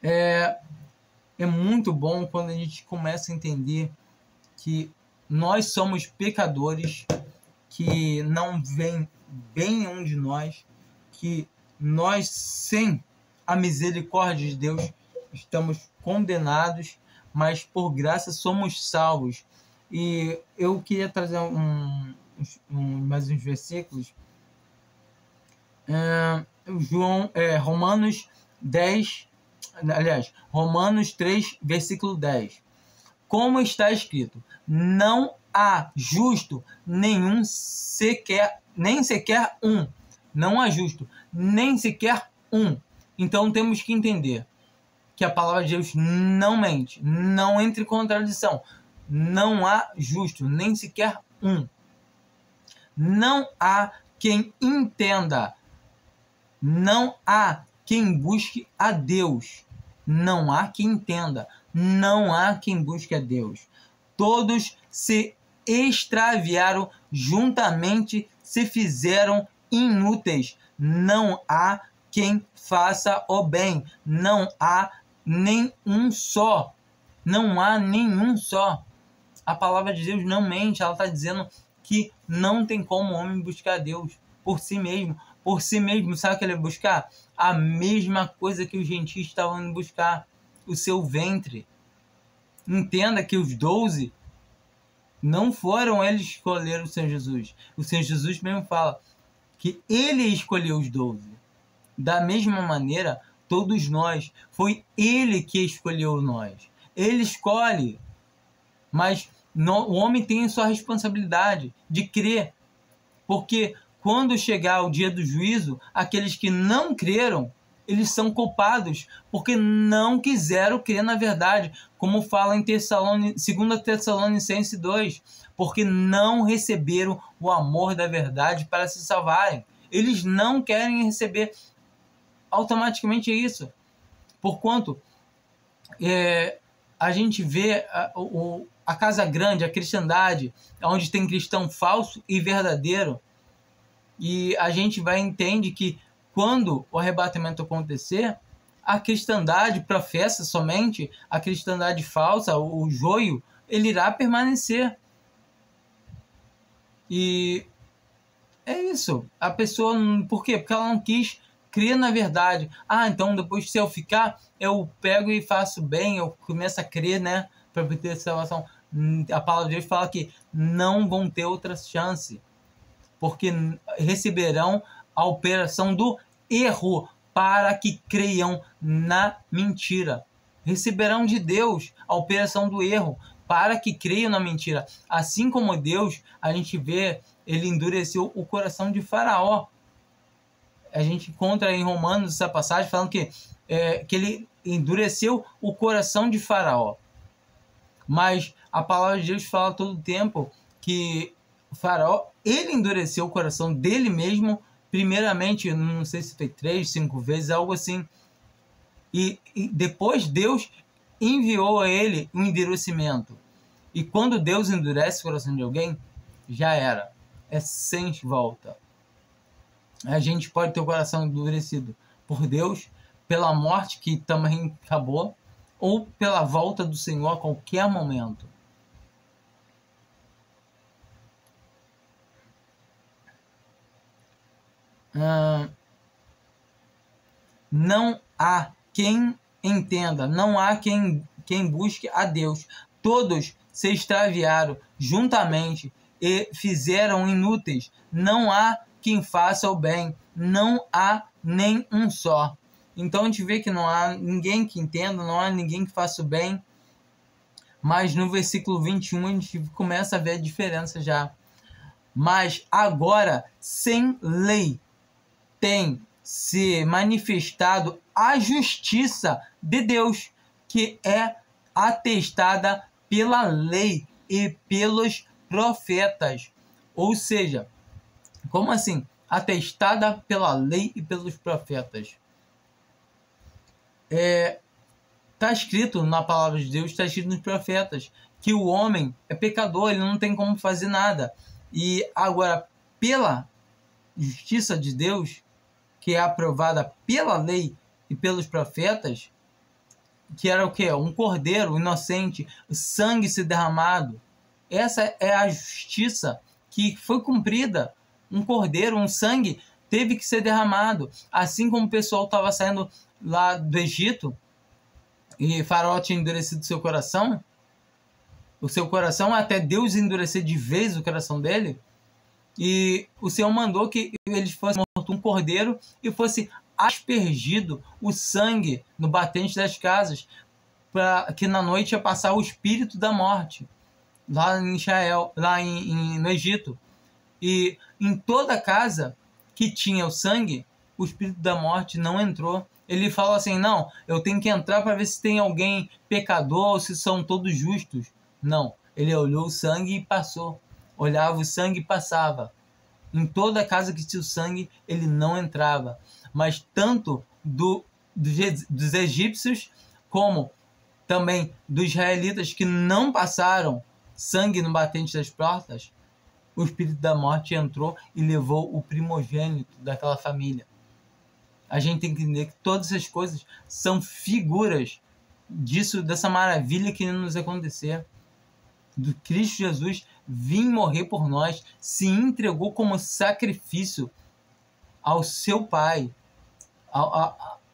É muito bom quando a gente começa a entender que nós somos pecadores, que não vem bem nenhum de nós, que nós, sem a misericórdia de Deus, estamos condenados, mas por graça somos salvos. E eu queria trazer mais uns versículos. Romanos 3, versículo 10. Como está escrito: não há justo nenhum sequer, nem sequer um. Não há justo, nem sequer um. Então temos que entender que a palavra de Deus não mente, não entra em contradição. Não há justo, nem sequer um. Não há quem entenda. Não há quem busque a Deus. Não há quem entenda. Não há quem busque a Deus. Todos se extraviaram, juntamente se fizeram inúteis. Não há quem faça o bem. Não há nenhum só. Não há nenhum só. A palavra de Deus não mente. Ela está dizendo que não tem como o homem buscar a Deus por si mesmo. Por si mesmo, sabe o que ele ia buscar? A mesma coisa que os gentios estavam indo buscar. O seu ventre. Entenda que os 12 não foram eles que escolheram o Senhor Jesus. O Senhor Jesus mesmo fala que ele escolheu os 12. Da mesma maneira, todos nós. Foi ele que escolheu nós. Ele escolhe. Mas o homem tem a sua responsabilidade de crer. Porque quando chegar o dia do juízo, aqueles que não creram, eles são culpados, porque não quiseram crer na verdade, como fala em 2 Tessalonicenses 2, porque não receberam o amor da verdade para se salvarem. Eles não querem receber automaticamente isso. Porquanto a gente vê a casa grande, a cristandade, onde tem cristão falso e verdadeiro, e a gente entende que quando o arrebatamento acontecer, a cristandade professa somente, a cristandade falsa, o joio, ele irá permanecer. E é isso. A pessoa, por quê? Porque ela não quis crer na verdade. Então depois, se eu ficar, eu pego e faço bem, eu começo a crer, né? Para ter salvação. A palavra de Deus fala que não vão ter outra chance, porque receberão a operação do erro para que creiam na mentira. Receberão de Deus a operação do erro para que creiam na mentira. Assim como Deus, a gente vê, ele endureceu o coração de Faraó. a gente encontra em Romanos essa passagem falando que ele endureceu o coração de Faraó. Mas a palavra de Deus fala todo o tempo que o Faraó, ele endureceu o coração dele mesmo, primeiramente, não sei se foi 3, 5 vezes, algo assim. E depois Deus enviou a ele um endurecimento. E quando Deus endurece o coração de alguém, já era. É sem volta. A gente pode ter o coração endurecido por Deus, pela morte que também acabou, ou pela volta do Senhor a qualquer momento. Não há quem entenda, não há quem busque a Deus. Todos se extraviaram juntamente e fizeram inúteis. Não há quem faça o bem, não há nem um só. Então a gente vê que não há ninguém que entenda, não há ninguém que faça o bem. Mas no versículo 21 a gente começa a ver a diferença já. Mas agora, sem lei, tem se manifestado a justiça de Deus, que é atestada pela lei e pelos profetas. Ou seja, como assim? Atestada pela lei e pelos profetas. Está escrito na palavra de Deus, está escrito nos profetas, que o homem é pecador, ele não tem como fazer nada. E agora, pela justiça de Deus, que é aprovada pela lei e pelos profetas, que era o quê? Um cordeiro inocente, o sangue se derramado. Essa é a justiça que foi cumprida. Um cordeiro, um sangue, teve que ser derramado. Assim como o pessoal estava saindo lá do Egito, e Faraó tinha endurecido seu coração até Deus endurecer de vez o coração dele, e o Senhor mandou que eles fossem mortos um cordeiro e fosse aspergido o sangue no batente das casas, para que na noite ia passar o espírito da morte lá em Israel, no Egito. E em toda casa que tinha o sangue, o espírito da morte não entrou. Ele falou assim: não, eu tenho que entrar para ver se tem alguém pecador ou se são todos justos. Não, ele olhou o sangue e passou. Olhava o sangue e passava. Em toda casa que tinha o sangue, ele não entrava. Mas tanto dos egípcios, como também dos israelitas que não passaram sangue no batente das portas, o espírito da morte entrou e levou o primogênito daquela família. A gente tem que entender que todas essas coisas são figuras disso, dessa maravilha que nos acontecer. Do Cristo Jesus vir morrer por nós, se entregou como sacrifício ao seu Pai.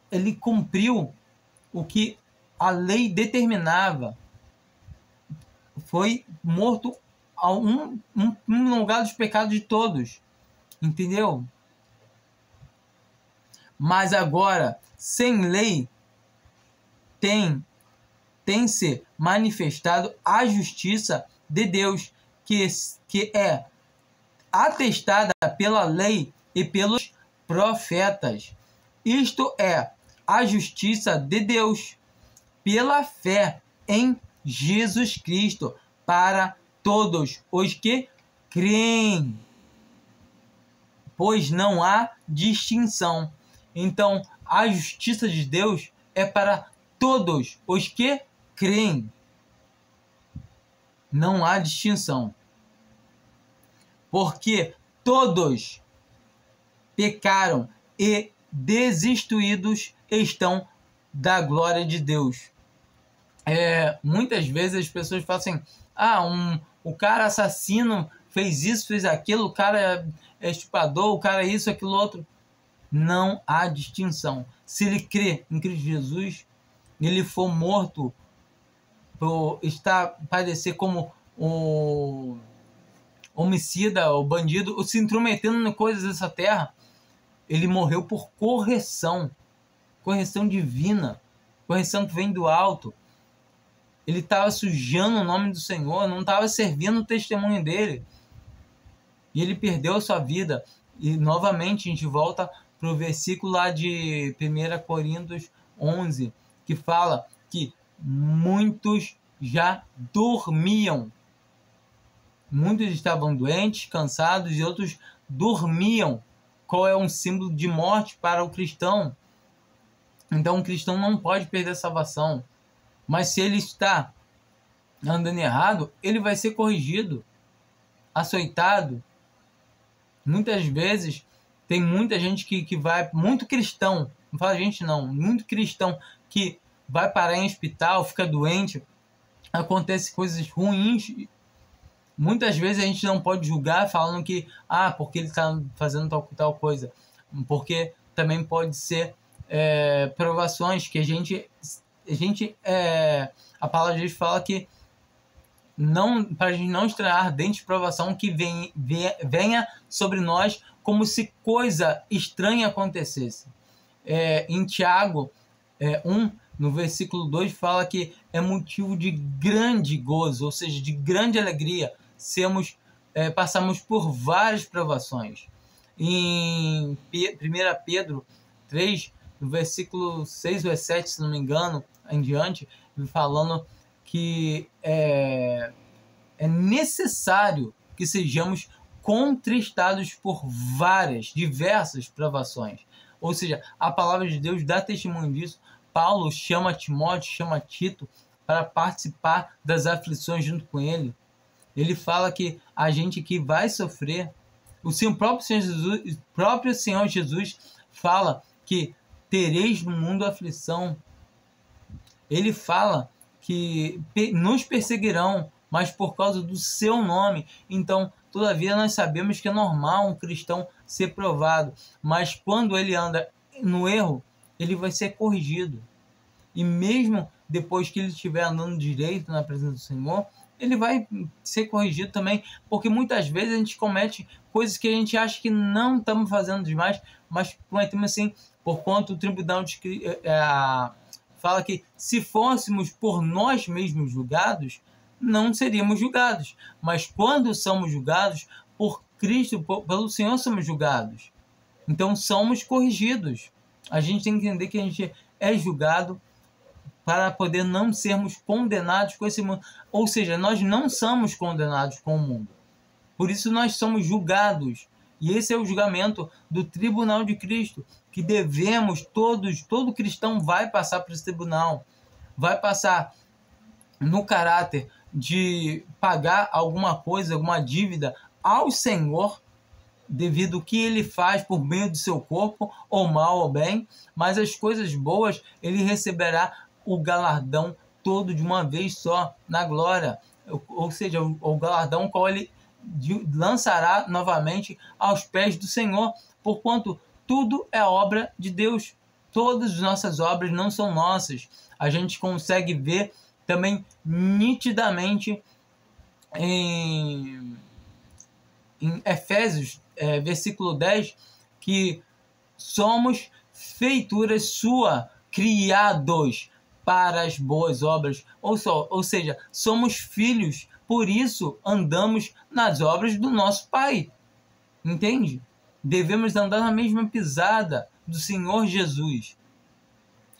Ele cumpriu o que a lei determinava. Foi morto no lugar dos pecados de todos. Entendeu? Mas agora, sem lei, tem se manifestado a justiça de Deus, que é atestada pela lei e pelos profetas. Isto é a justiça de Deus pela fé em Jesus Cristo para todos os que creem, pois não há distinção. Então, a justiça de Deus é para todos os que creem. Não há distinção. Porque todos pecaram e destituídos estão da glória de Deus. Muitas vezes as pessoas falam assim: o cara assassino fez isso, fez aquilo, o cara é estuprador, o cara é isso, aquilo, outro. Não há distinção. Se ele crê em Cristo Jesus, ele for morto por padecer como o homicida, o bandido, ou se intrometendo em coisas dessa terra, ele morreu por correção divina, correção que vem do alto. Ele estava sujando o nome do Senhor, não estava servindo o testemunho dele, e ele perdeu a sua vida. E novamente a gente volta para o versículo lá de 1 Coríntios 11, que fala que muitos já dormiam. Muitos estavam doentes, cansados, e outros dormiam. Qual é um símbolo de morte para o cristão? Então, o cristão não pode perder a salvação. Mas se ele está andando errado, ele vai ser corrigido, açoitado. Muitas vezes, tem muita gente que vai, muito cristão, não fala gente não, muito cristão que vai parar em hospital, fica doente, acontece coisas ruins. Muitas vezes a gente não pode julgar falando que, porque ele está fazendo tal coisa. Porque também pode ser provações que a palavra de Deus fala que para a gente não estranhar ardente provação que venha sobre nós como se coisa estranha acontecesse. Em Tiago 1, no versículo 2, fala que é motivo de grande gozo, ou seja, de grande alegria, passamos por várias provações. Em 1 Pedro 3, no versículo 6 ou 7, se não me engano, em diante, falando que é necessário que sejamos contristados por diversas provações. Ou seja, a palavra de Deus dá testemunho disso. Paulo chama Timóteo, chama Tito para participar das aflições junto com ele. Ele fala que a gente que vai sofrer, o próprio Senhor Jesus fala que tereis no mundo aflição. Ele fala que nos perseguirão, mas por causa do seu nome. Então, todavia, nós sabemos que é normal um cristão ser provado, mas quando ele anda no erro, ele vai ser corrigido. E mesmo depois que ele estiver andando direito na presença do Senhor, ele vai ser corrigido também, porque muitas vezes a gente comete coisas que a gente acha que não estamos fazendo demais, mas cometemos assim, por conta do tribunal fala que se fôssemos por nós mesmos julgados, não seríamos julgados. Mas quando somos julgados, por Cristo, pelo Senhor somos julgados. Então somos corrigidos. A gente tem que entender que a gente é julgado para poder não sermos condenados com esse mundo. Ou seja, nós não somos condenados com o mundo. Por isso nós somos julgados. E esse é o julgamento do tribunal de Cristo, que devemos todo cristão vai passar por esse tribunal. Vai passar no caráter de pagar alguma coisa, alguma dívida ao Senhor, devido ao que ele faz por meio do seu corpo, ou mal ou bem, mas as coisas boas ele receberá o galardão todo de uma vez só na glória, ou seja, o galardão qual ele lançará novamente aos pés do Senhor, porquanto tudo é obra de Deus. Todas as nossas obras não são nossas. A gente consegue ver também nitidamente em Efésios, versículo 10, que somos feituras sua, criados para as boas obras. Ou seja, somos filhos, por isso andamos nas obras do nosso Pai. Entende? Devemos andar na mesma pisada do Senhor Jesus.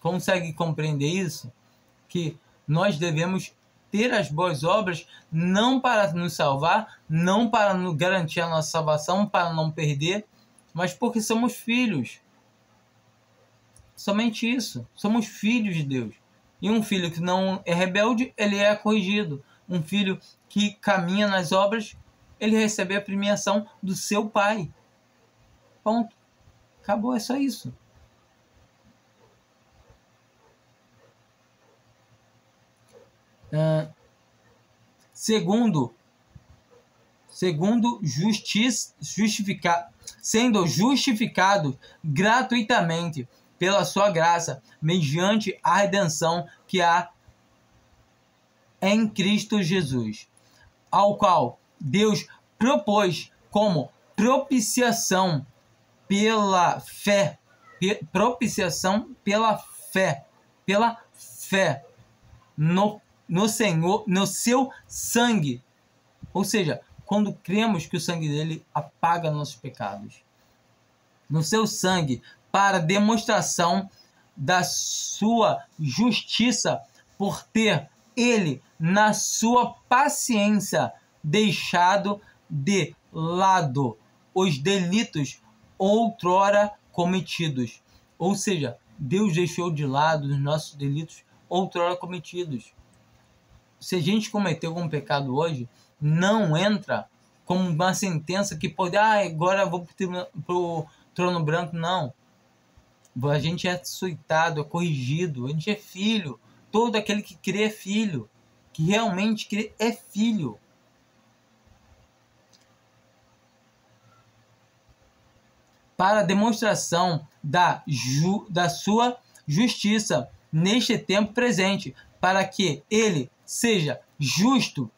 Consegue compreender isso? Que nós devemos ter as boas obras não para nos salvar, não para nos garantir a nossa salvação, para não perder, mas porque somos filhos. Somente isso. Somos filhos de Deus. E um filho que não é rebelde, ele é corrigido. Um filho que caminha nas obras, ele recebe a premiação do seu pai. Ponto. Acabou, é só isso. Segundo, sendo justificado gratuitamente pela sua graça, mediante a redenção que há em Cristo Jesus, ao qual Deus propôs como propiciação pela fé, no Senhor, no seu sangue. Ou seja, quando cremos que o sangue dele apaga nossos pecados. no seu sangue, para demonstração da sua justiça, por ter ele, na sua paciência, deixado de lado os delitos outrora cometidos. Ou seja, Deus deixou de lado os nossos delitos outrora cometidos. Se a gente cometeu algum pecado hoje, não entra como uma sentença que pode, agora eu vou para o trono branco. Não. A gente é açoitado, é corrigido, a gente é filho. Todo aquele que crê é filho. Que realmente crê é filho. Para demonstração da sua justiça neste tempo presente, para que ele seja justo.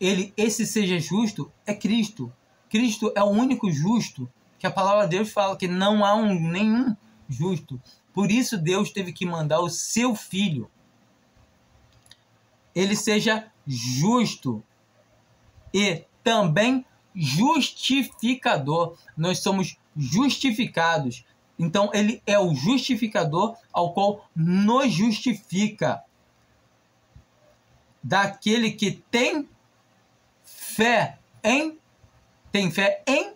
Esse seja justo é Cristo. Cristo é o único justo, que a palavra de Deus fala que não há nenhum justo. Por isso Deus teve que mandar o seu filho. Ele seja justo e também justificador. Nós somos justificados. Então ele é o justificador ao qual nos justifica. Daquele que tem fé em... Tem fé em...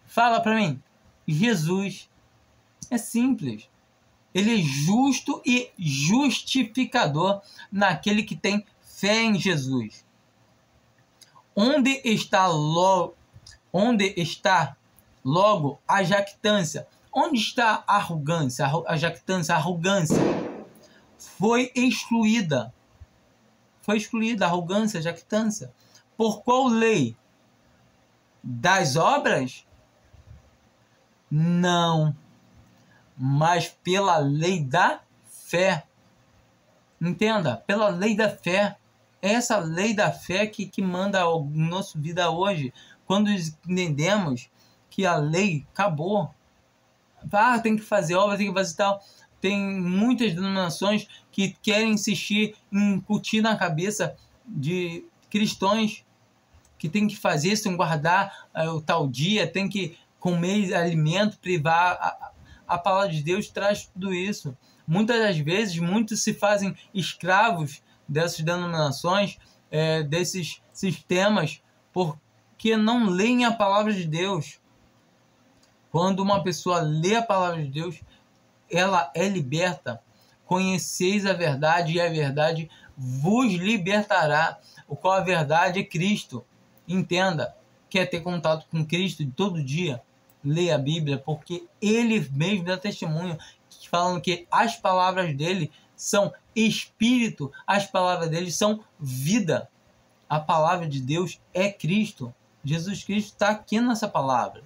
Fala para mim. Jesus. É simples. Ele é justo e justificador naquele que tem fé em Jesus. Onde está logo a jactância? Onde está a arrogância? A jactância, a arrogância foi excluída. Foi excluída a arrogância, a jactância. Por qual lei? Das obras? Não. Mas pela lei da fé. Entenda, pela lei da fé. É essa lei da fé que manda a nossa vida hoje. Quando entendemos que a lei acabou. Tem que fazer obra, tem que fazer tal. Tem muitas denominações que querem insistir em incutir na cabeça de cristãos que tem que fazer isso, tem que guardar o tal dia, tem que comer alimento, privar. A palavra de Deus traz tudo isso. Muitas das vezes, muitos se fazem escravos dessas denominações, desses sistemas, porque não leem a palavra de Deus. Quando uma pessoa lê a palavra de Deus, ela é liberta. Conheceis a verdade e a verdade vos libertará. O qual a verdade é Cristo. Entenda, quer ter contato com Cristo todo dia? Leia a Bíblia, porque ele mesmo dá testemunho, falando que as palavras dele são espírito, as palavras dele são vida. A palavra de Deus é Cristo. Jesus Cristo está aqui nessa palavra.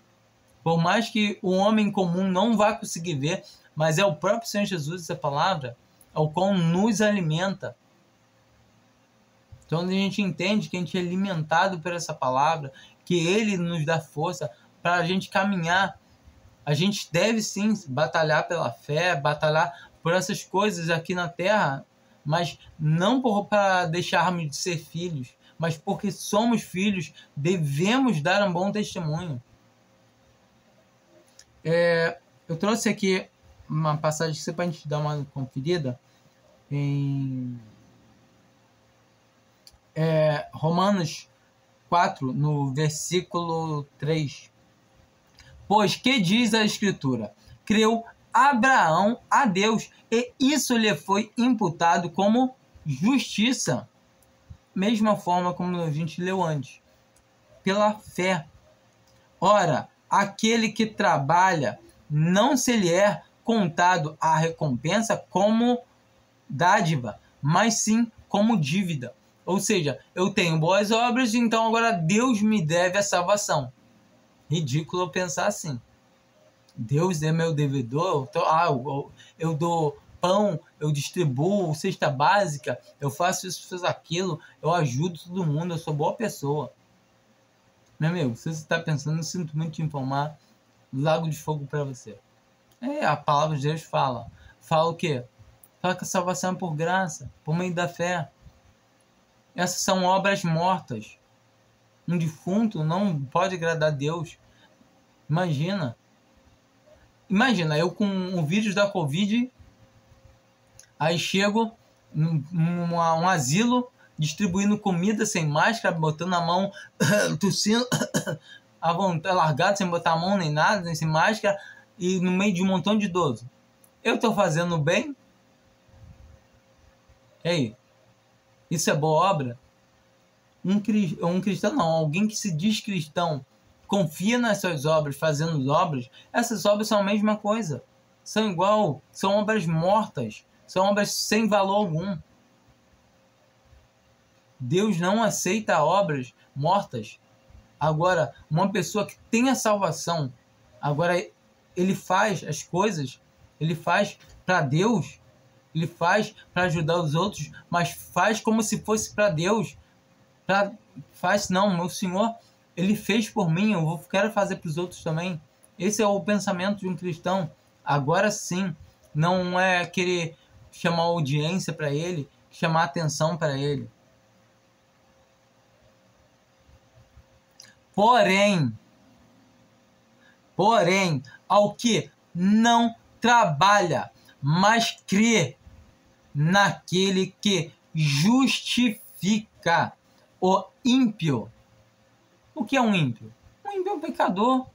Por mais que o homem comum não vá conseguir ver, mas é o próprio Senhor Jesus, essa palavra, ao qual nos alimenta. Então a gente entende que a gente é alimentado por essa palavra, que ele nos dá força para a gente caminhar. A gente deve sim batalhar pela fé, batalhar por essas coisas aqui na terra, mas não para deixarmos de ser filhos, mas porque somos filhos, devemos dar um bom testemunho. Eu trouxe aqui uma passagem para a gente dar uma conferida em Romanos 4, no versículo 3. Pois que diz a Escritura? Creu Abraão a Deus, e isso lhe foi imputado como justiça. Mesma forma como a gente leu antes. Pela fé. Ora, aquele que trabalha, não se lhe é contado a recompensa como dádiva, mas sim como dívida. Ou seja, eu tenho boas obras, então agora Deus me deve a salvação. Ridículo pensar assim. Deus é meu devedor, eu dou pão, eu distribuo cesta básica, eu faço isso, faço aquilo, eu ajudo todo mundo, eu sou boa pessoa. Meu amigo, se você está pensando, eu sinto muito te informar, lago de fogo para você. A palavra de Deus fala. Fala o quê? Fala que a salvação é por graça, por meio da fé. Essas são obras mortas. Um defunto não pode agradar a Deus. Imagina. Imagina, eu com o vírus da Covid, aí chego num asilo, distribuindo comida sem máscara, botando a mão, tossindo, à vontade, largado, sem botar a mão nem nada, nem sem máscara, e no meio de um montão de idoso. Eu estou fazendo bem? E aí? Isso é boa obra? Um cristão não, alguém que se diz cristão, confia nas suas obras, fazendo obras, essas obras são a mesma coisa. São igual, são obras mortas, são obras sem valor algum. Deus não aceita obras mortas. Agora, uma pessoa que tem a salvação, agora ele faz as coisas, ele faz para Deus, ele faz para ajudar os outros, mas faz como se fosse para Deus. Não, meu Senhor, Ele fez por mim, eu quero fazer para os outros também. Esse é o pensamento de um cristão. Agora sim, não é querer chamar audiência para Ele, chamar atenção para Ele. Porém, ao que não trabalha, mas crê naquele que justifica o ímpio. O que é um ímpio? Um ímpio é um pecador.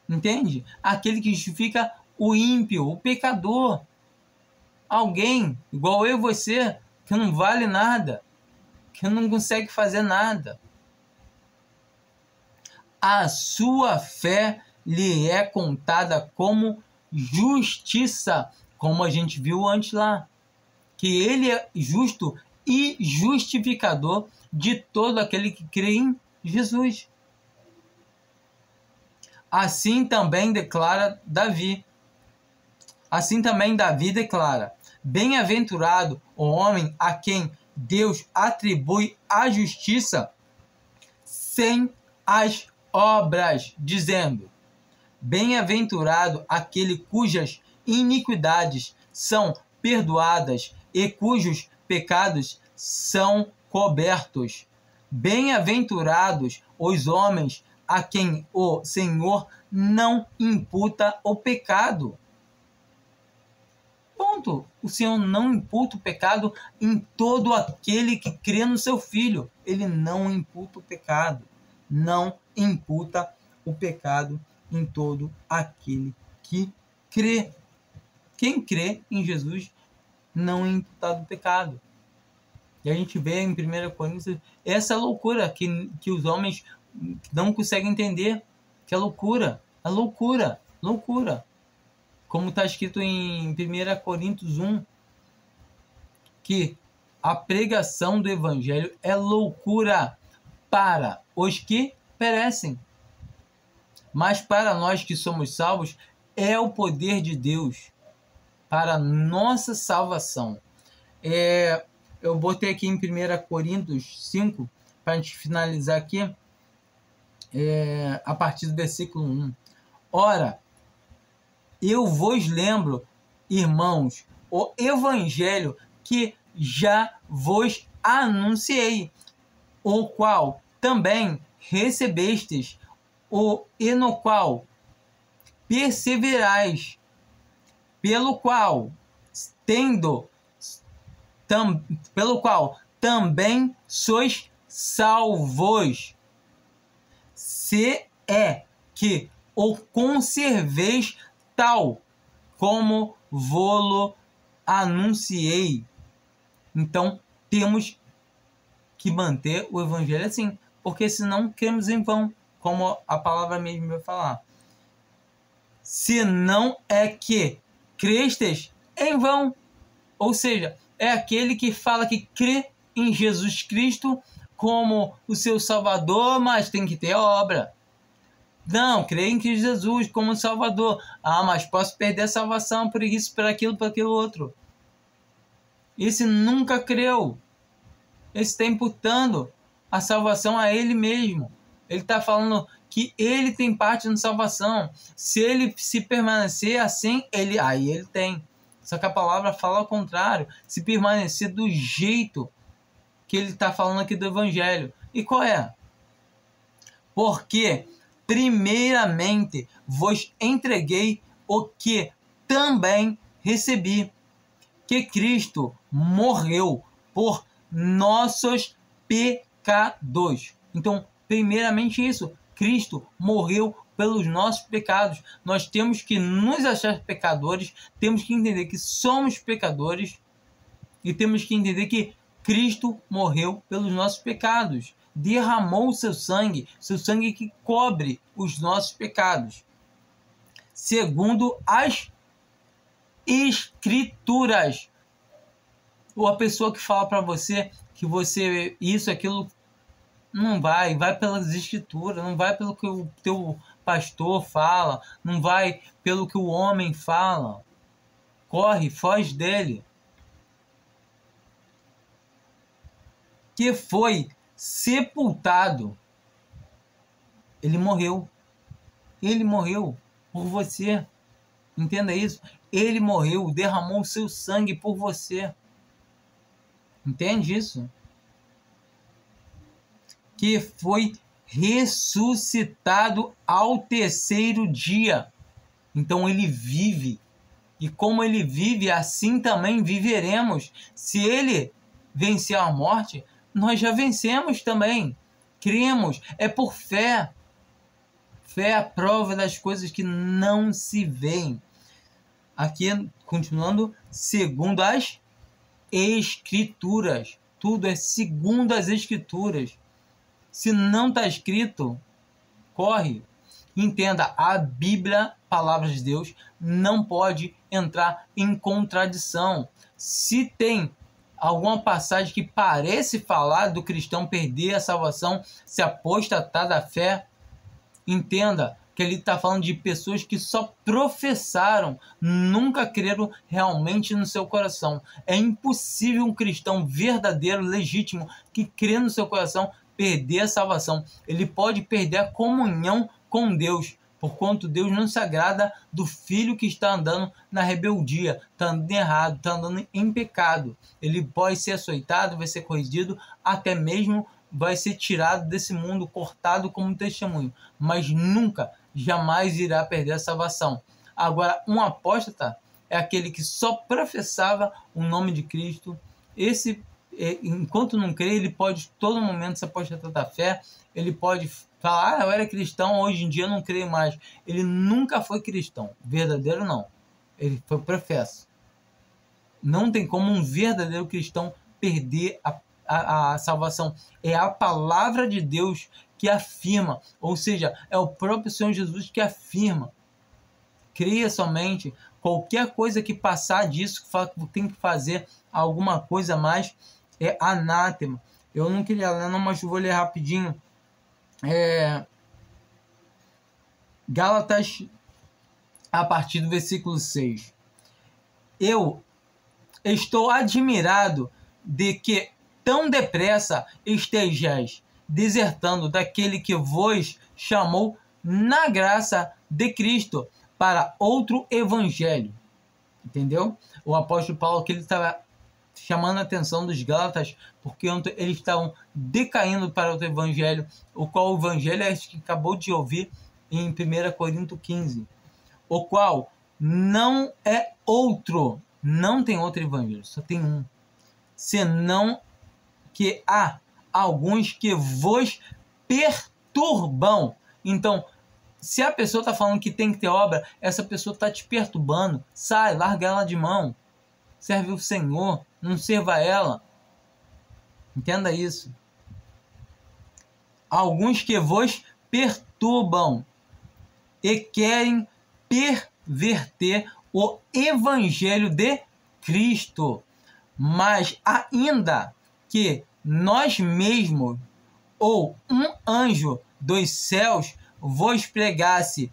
Entende? Aquele que justifica o ímpio, o pecador. Alguém, igual eu e você, que não vale nada, que não consegue fazer nada. A sua fé lhe é contada como justiça, como a gente viu antes lá. Que ele é justo e justificador de todo aquele que crê em Jesus. Assim também Davi declara: bem-aventurado o homem a quem Deus atribui a justiça sem as obras, dizendo: bem-aventurado aquele cujas iniquidades são perdoadas e cujos pecados são cobertos. Bem-aventurados os homens a quem o Senhor não imputa o pecado. Ponto. O Senhor não imputa o pecado em todo aquele que crê no seu Filho. Ele não imputa o pecado. Não imputa o pecado em todo aquele que crê. Quem crê em Jesus não é imputado o pecado. E a gente vê em 1 Coríntios essa loucura que os homens não conseguem entender. Que é loucura. É loucura. Loucura. Como está escrito em 1 Coríntios 1, que a pregação do Evangelho é loucura para os que perecem. Mas para nós que somos salvos, é o poder de Deus para nossa salvação. Eu botei aqui em 1 Coríntios 5, para a gente finalizar aqui, a partir do versículo 1. Ora, eu vos lembro, irmãos, o evangelho que já vos anunciei, o qual também recebestes, e no qual perseverais, pelo qual também sois salvos, se é que o conserveis tal como vô-lo anunciei. Então, temos que manter o evangelho assim, porque senão cremos em vão, como a palavra mesmo vai falar. Se não é que crestes em vão, ou seja, é aquele que fala que crê em Jesus Cristo como o seu Salvador, mas tem que ter obra. Não, crê em Cristo Jesus como Salvador. Mas posso perder a salvação por isso, por aquilo, por aquilo outro. Esse nunca creu. Esse está imputando a salvação a ele mesmo. Ele está falando que ele tem parte na salvação. Se ele se permanecer assim, aí ele tem. Só que a palavra fala ao contrário. Se permanecer do jeito que ele está falando aqui do Evangelho. E qual é? Porque primeiramente vos entreguei o que também recebi, que Cristo morreu por nossos pecados. Então, primeiramente isso, Cristo morreu pelos nossos pecados. Nós temos que nos achar pecadores, temos que entender que somos pecadores e temos que entender que Cristo morreu pelos nossos pecados, derramou o seu sangue que cobre os nossos pecados, segundo as Escrituras. Ou a pessoa que fala para você que você isso, aquilo, não vai pelas Escrituras, não vai pelo que o teu pastor fala, não vai pelo que o homem fala. Corre, foge dele. Que foi sepultado. Ele morreu. Ele morreu por você. Entenda isso. Ele morreu, derramou o seu sangue por você. Entende isso? Que foi ressuscitado ao terceiro dia. Então ele vive. E como ele vive, assim também viveremos. Se ele vencer a morte, nós já vencemos também. Cremos. É por fé. Fé é a prova das coisas que não se veem. Aqui, continuando, segundo as Escrituras. Tudo é segundo as Escrituras. Se não está escrito, corre. Entenda, a Bíblia, palavra de Deus, não pode entrar em contradição. Se tem alguma passagem que parece falar do cristão perder a salvação, se apostatar da fé, entenda que ele está falando de pessoas que só professaram, nunca creram realmente no seu coração. É impossível um cristão verdadeiro, legítimo, que crê no seu coração, perder a salvação. Ele pode perder a comunhão com Deus, porquanto Deus não se agrada do filho que está andando na rebeldia, está andando errado, está andando em pecado. Ele pode ser açoitado, vai ser corrigido, até mesmo vai ser tirado desse mundo, cortado como testemunho, mas nunca, jamais irá perder a salvação. Agora, um apóstata é aquele que só professava o nome de Cristo. Esse, enquanto não crê, ele pode todo momento se apostatar da fé, ele pode falar, eu era cristão, hoje em dia eu não creio mais. Ele nunca foi cristão, verdadeiro não. Ele foi professo. Não tem como um verdadeiro cristão perder a salvação. É a palavra de Deus que afirma, ou seja, é o próprio Senhor Jesus que afirma. Creia somente. Qualquer coisa que passar disso, que tem que fazer alguma coisa a mais, é anátema. Eu não queria ler, não, mas vou ler rapidinho. Gálatas, a partir do versículo 6. Eu estou admirado de que tão depressa estejais desertando daquele que vos chamou na graça de Cristo para outro evangelho. Entendeu? O apóstolo Paulo, que ele estava chamando a atenção dos Gálatas, porque eles estavam decaindo para outro evangelho, o qual o evangelho é que acabou de ouvir em 1 Coríntios 15, o qual não é outro, não tem outro evangelho, só tem um, senão que há alguns que vos perturbam. Então, se a pessoa está falando que tem que ter obra, essa pessoa está te perturbando. Sai, larga ela de mão. Serve o Senhor, não serva ela. Entenda isso. Alguns que vos perturbam e querem perverter o evangelho de Cristo. Mas ainda que nós mesmos ou um anjo dos céus vos pregasse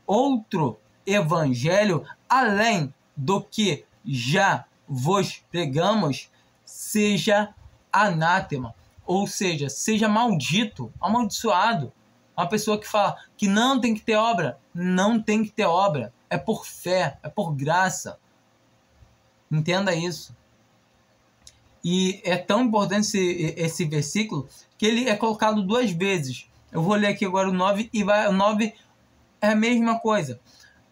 outro evangelho além do que já vos pregamos, seja anátema, ou seja, seja maldito, amaldiçoado. Uma pessoa que fala que não tem que ter obra, não tem que ter obra, é por fé, é por graça. Entenda isso. E é tão importante esse versículo que ele é colocado duas vezes. Eu vou ler aqui agora o 9 e o 9 é a mesma coisa.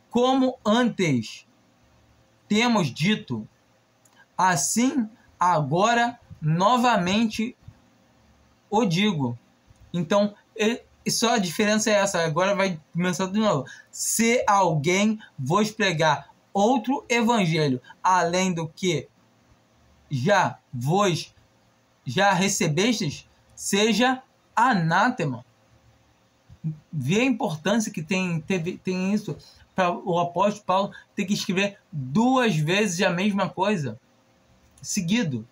Como antes temos dito, assim agora novamente o digo. Então, só a diferença é essa. Agora vai começar de novo. Se alguém vos pregar outro evangelho, além do que já recebestes, seja anátema. Vê a importância que tem isso para o apóstolo Paulo ter que escrever 2 vezes a mesma coisa seguido.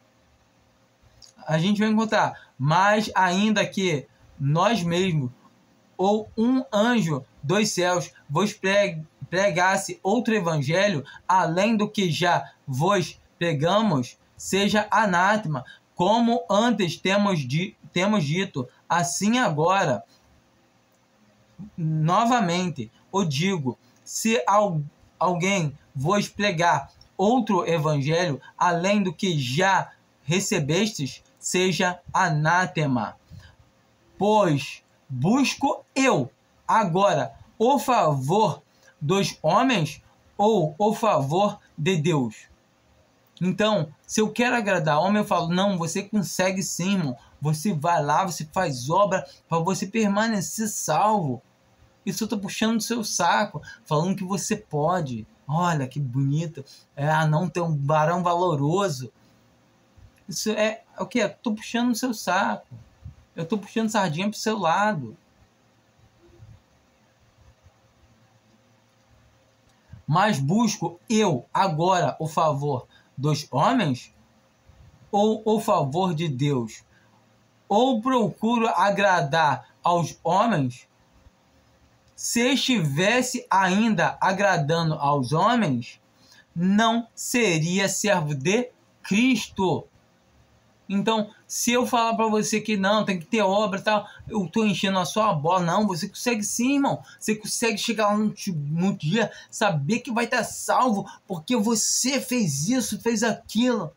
A gente vai encontrar, mas ainda que nós mesmos ou um anjo dos céus vos pregasse outro evangelho, além do que já vos pregamos, seja anátema, como antes temos dito, assim agora novamente o digo. Se alguém vos pregar outro evangelho, além do que já recebestes, seja anátema. Pois busco eu agora o favor dos homens ou o favor de Deus? Então, se eu quero agradar homem, eu falo, não, você consegue sim, irmão. Você vai lá, você faz obra para você permanecer salvo. Isso eu tô puxando do seu saco, falando que você pode. Olha que bonito. Não tem um varão valoroso. Isso é o que? Eu tô puxando do seu saco. Eu tô puxando sardinha pro seu lado. Mas busco eu agora o favor dos homens ou o favor de Deus? Ou procuro agradar aos homens? Se estivesse ainda agradando aos homens, não seria servo de Cristo. Então, se eu falar para você que não, tem que ter obra e tal, eu estou enchendo a sua bola. Não, você consegue sim, irmão. Você consegue chegar lá no dia, saber que vai estar salvo, porque você fez isso, fez aquilo.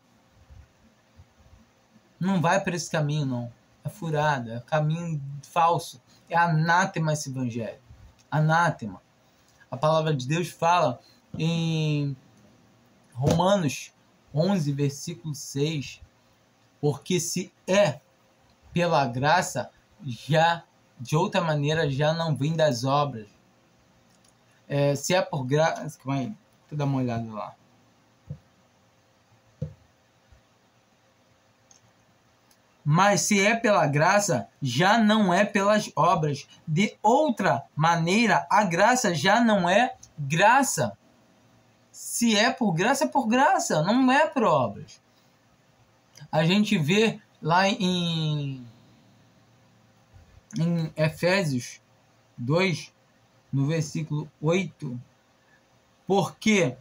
Não vai por esse caminho, não. É furada, é caminho falso. É anátema esse evangelho. Anátema. A palavra de Deus fala em Romanos 11, versículo 6, porque se é pela graça, já de outra maneira já não vem das obras. Se é por graça, calma aí, deixa eu dar uma olhada lá. Mas se é pela graça, já não é pelas obras. De outra maneira, a graça já não é graça. Se é por graça, não é por obras. A gente vê lá em Efésios 2, no versículo 8, porque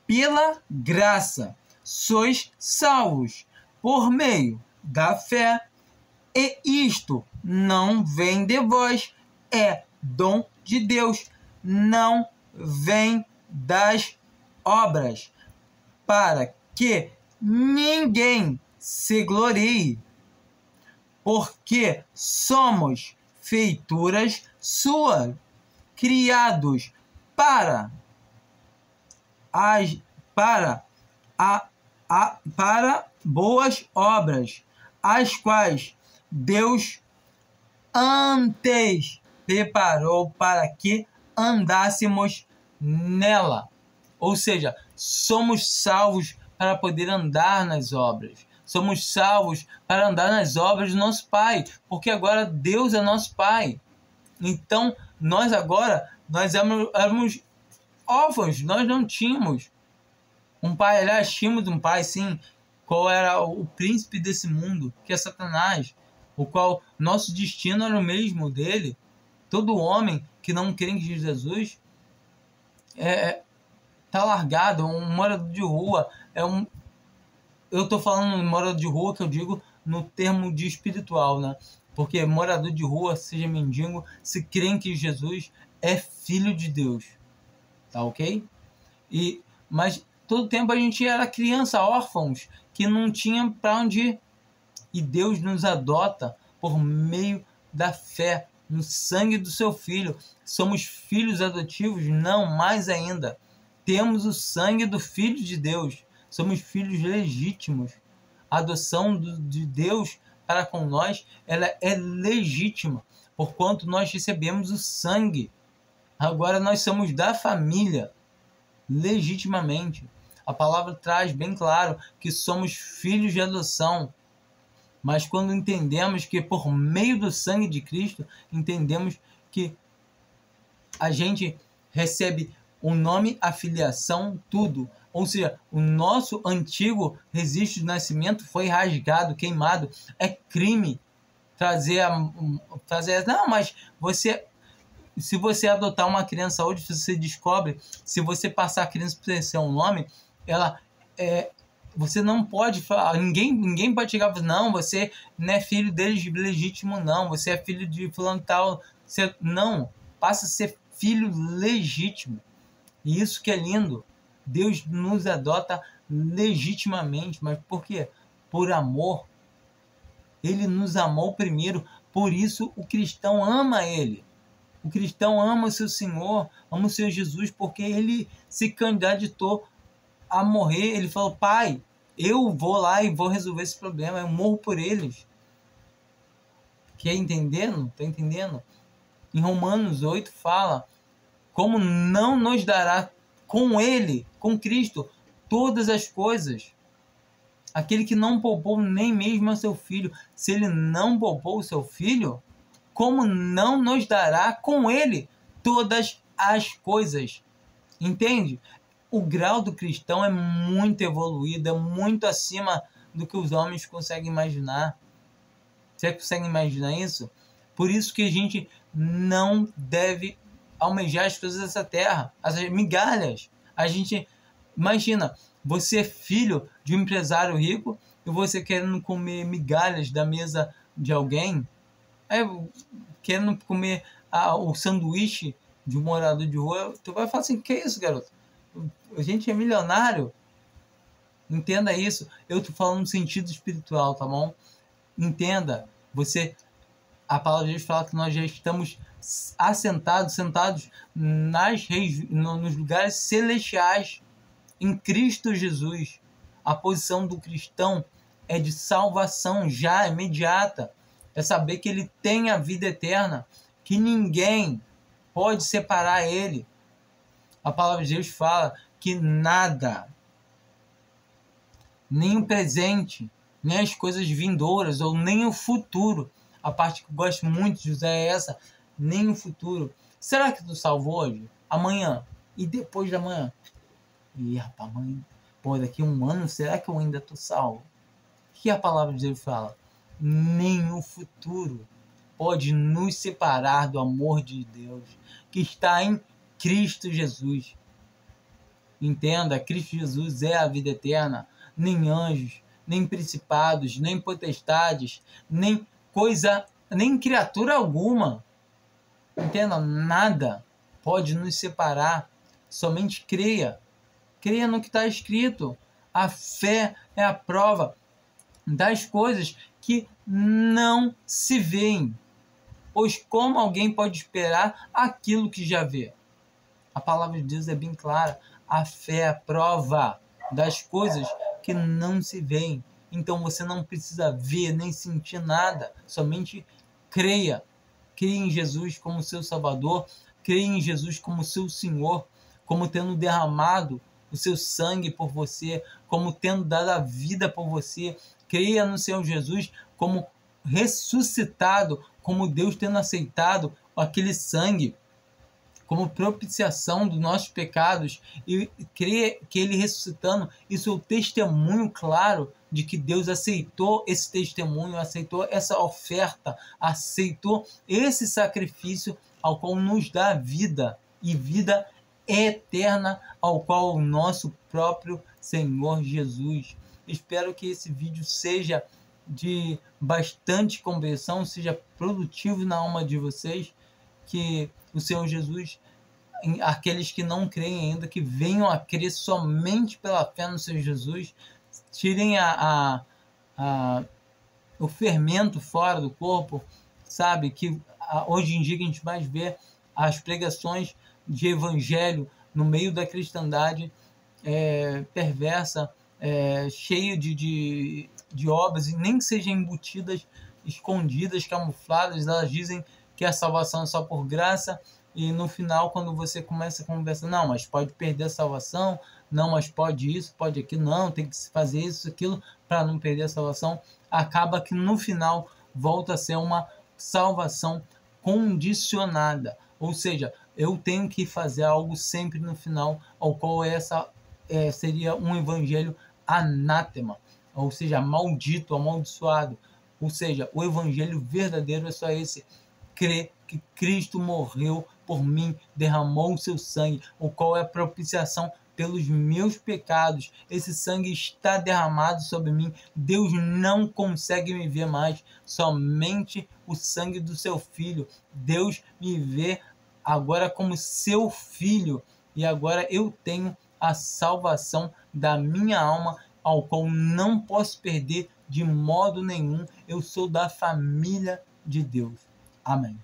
pela graça sois salvos por meio da fé, e isto não vem de vós, é dom de Deus, não vem das obras, para que ninguém se glorie, porque somos feituras suas, criados para boas obras, as quais Deus antes preparou para que andássemos nela. Ou seja, somos salvos para poder andar nas obras. Somos salvos para andar nas obras do nosso Pai, porque agora Deus é nosso Pai. Então, nós éramos órfãos, nós não tínhamos um pai. Aliás, tínhamos um pai, sim. Qual era o príncipe desse mundo, que é Satanás, o qual nosso destino era o mesmo dele. Todo homem que não crê em Jesus tá largado, um morador de rua. Eu tô falando de morador de rua, que eu digo no termo de espiritual, né? Porque morador de rua, seja mendigo, se crê que Jesus é filho de Deus, tá ok? Mas todo tempo a gente era criança, órfãos, que não tinham para onde ir. E Deus nos adota por meio da fé no sangue do seu Filho. Somos filhos adotivos? Não, mais ainda. Temos o sangue do Filho de Deus. Somos filhos legítimos. A adoção de Deus para com nós, ela é legítima, porquanto nós recebemos o sangue. Agora nós somos da família, legitimamente. A palavra traz bem claro que somos filhos de adoção. Mas quando entendemos que por meio do sangue de Cristo, entendemos que a gente recebe o nome, a filiação, tudo. Ou seja, o nosso antigo registro de nascimento foi rasgado, queimado. É crime trazer... Não, mas você... Se você adotar uma criança hoje, você descobre, se você passar a criança para ser um nome, ela você não pode falar, ninguém pode chegar e falar, não, você não é filho deles legítimo, não, você é filho de fulano tal, você, não, passa a ser filho legítimo. E isso que é lindo, Deus nos adota legitimamente, mas por quê? Por amor. Ele nos amou primeiro, por isso o cristão ama ele. O cristão ama o seu Senhor, ama o seu Jesus, porque ele se candidatou a morrer. Ele falou, Pai, eu vou lá e vou resolver esse problema, eu morro por eles. Quer entendendo? Está entendendo? Em Romanos 8 fala, como não nos dará com ele, com Cristo, todas as coisas. Aquele que não poupou nem mesmo a seu filho, se ele não poupou o seu filho, como não nos dará com ele todas as coisas? Entende? O grau do cristão é muito evoluído, é muito acima do que os homens conseguem imaginar. Você consegue imaginar isso? Por isso que a gente não deve almejar as coisas dessa terra, as migalhas. A gente, imagina, você é filho de um empresário rico e você querendo comer migalhas da mesa de alguém, querendo comer o sanduíche de um morador de rua, tu vai falar assim, que é isso, garoto? A gente é milionário. Entenda isso. Eu tô falando no sentido espiritual, tá bom? Entenda. A palavra de Deus fala que nós já estamos sentados nos lugares celestiais em Cristo Jesus. A posição do cristão é de salvação já imediata. É saber que ele tem a vida eterna, que ninguém pode separar ele. A palavra de Deus fala que nada, nem o presente, nem as coisas vindouras, ou nem o futuro, a parte que eu gosto muito de usar é essa, nem o futuro. Será que tu salvou hoje? Amanhã? E depois da manhã? E rapaz, daqui a um ano, será que eu ainda tô salvo? O que a palavra de Deus fala? Nem o futuro pode nos separar do amor de Deus que está em Cristo Jesus. Entenda, Cristo Jesus é a vida eterna. Nem anjos, nem principados, nem potestades, nem criatura alguma. Entenda, nada pode nos separar. Somente creia. Creia no que está escrito. A fé é a prova das coisas que não se veem. Pois como alguém pode esperar aquilo que já vê? A palavra de Deus é bem clara. A fé é a prova das coisas que não se veem. Então você não precisa ver nem sentir nada. Somente creia. Creia em Jesus como seu Salvador. Creia em Jesus como seu Senhor. Como tendo derramado o seu sangue por você. Como tendo dado a vida por você. Creia no Senhor Jesus como ressuscitado. Como Deus tendo aceitado aquele sangue como propiciação dos nossos pecados, e crer que ele ressuscitando, isso é o testemunho claro de que Deus aceitou esse testemunho, aceitou essa oferta, aceitou esse sacrifício ao qual nos dá vida, e vida eterna, ao qual o nosso próprio Senhor Jesus. Espero que esse vídeo seja de bastante conversão, seja produtivo na alma de vocês, que o Senhor Jesus, aqueles que não creem ainda, que venham a crer somente pela fé no Senhor Jesus, tirem o fermento fora do corpo, sabe? Que hoje em dia que a gente mais vê as pregações de evangelho no meio da cristandade perversa, cheia de obras, e nem que sejam embutidas, escondidas, camufladas. Elas dizem que a salvação é só por graça, e no final, quando você começa a conversar, não, mas pode perder a salvação, não, mas pode isso, pode aquilo, não, tem que fazer isso, aquilo, para não perder a salvação, acaba que no final volta a ser uma salvação condicionada. Ou seja, eu tenho que fazer algo sempre no final, ao qual seria um evangelho anátema, ou seja, maldito, amaldiçoado. Ou seja, o evangelho verdadeiro é só esse: crer que Cristo morreu por mim, derramou o seu sangue, o qual é a propiciação pelos meus pecados. Esse sangue está derramado sobre mim. Deus não consegue me ver mais, somente o sangue do seu filho. Deus me vê agora como seu filho, e agora eu tenho a salvação da minha alma, ao qual não posso perder de modo nenhum. Eu sou da família de Deus. Amém.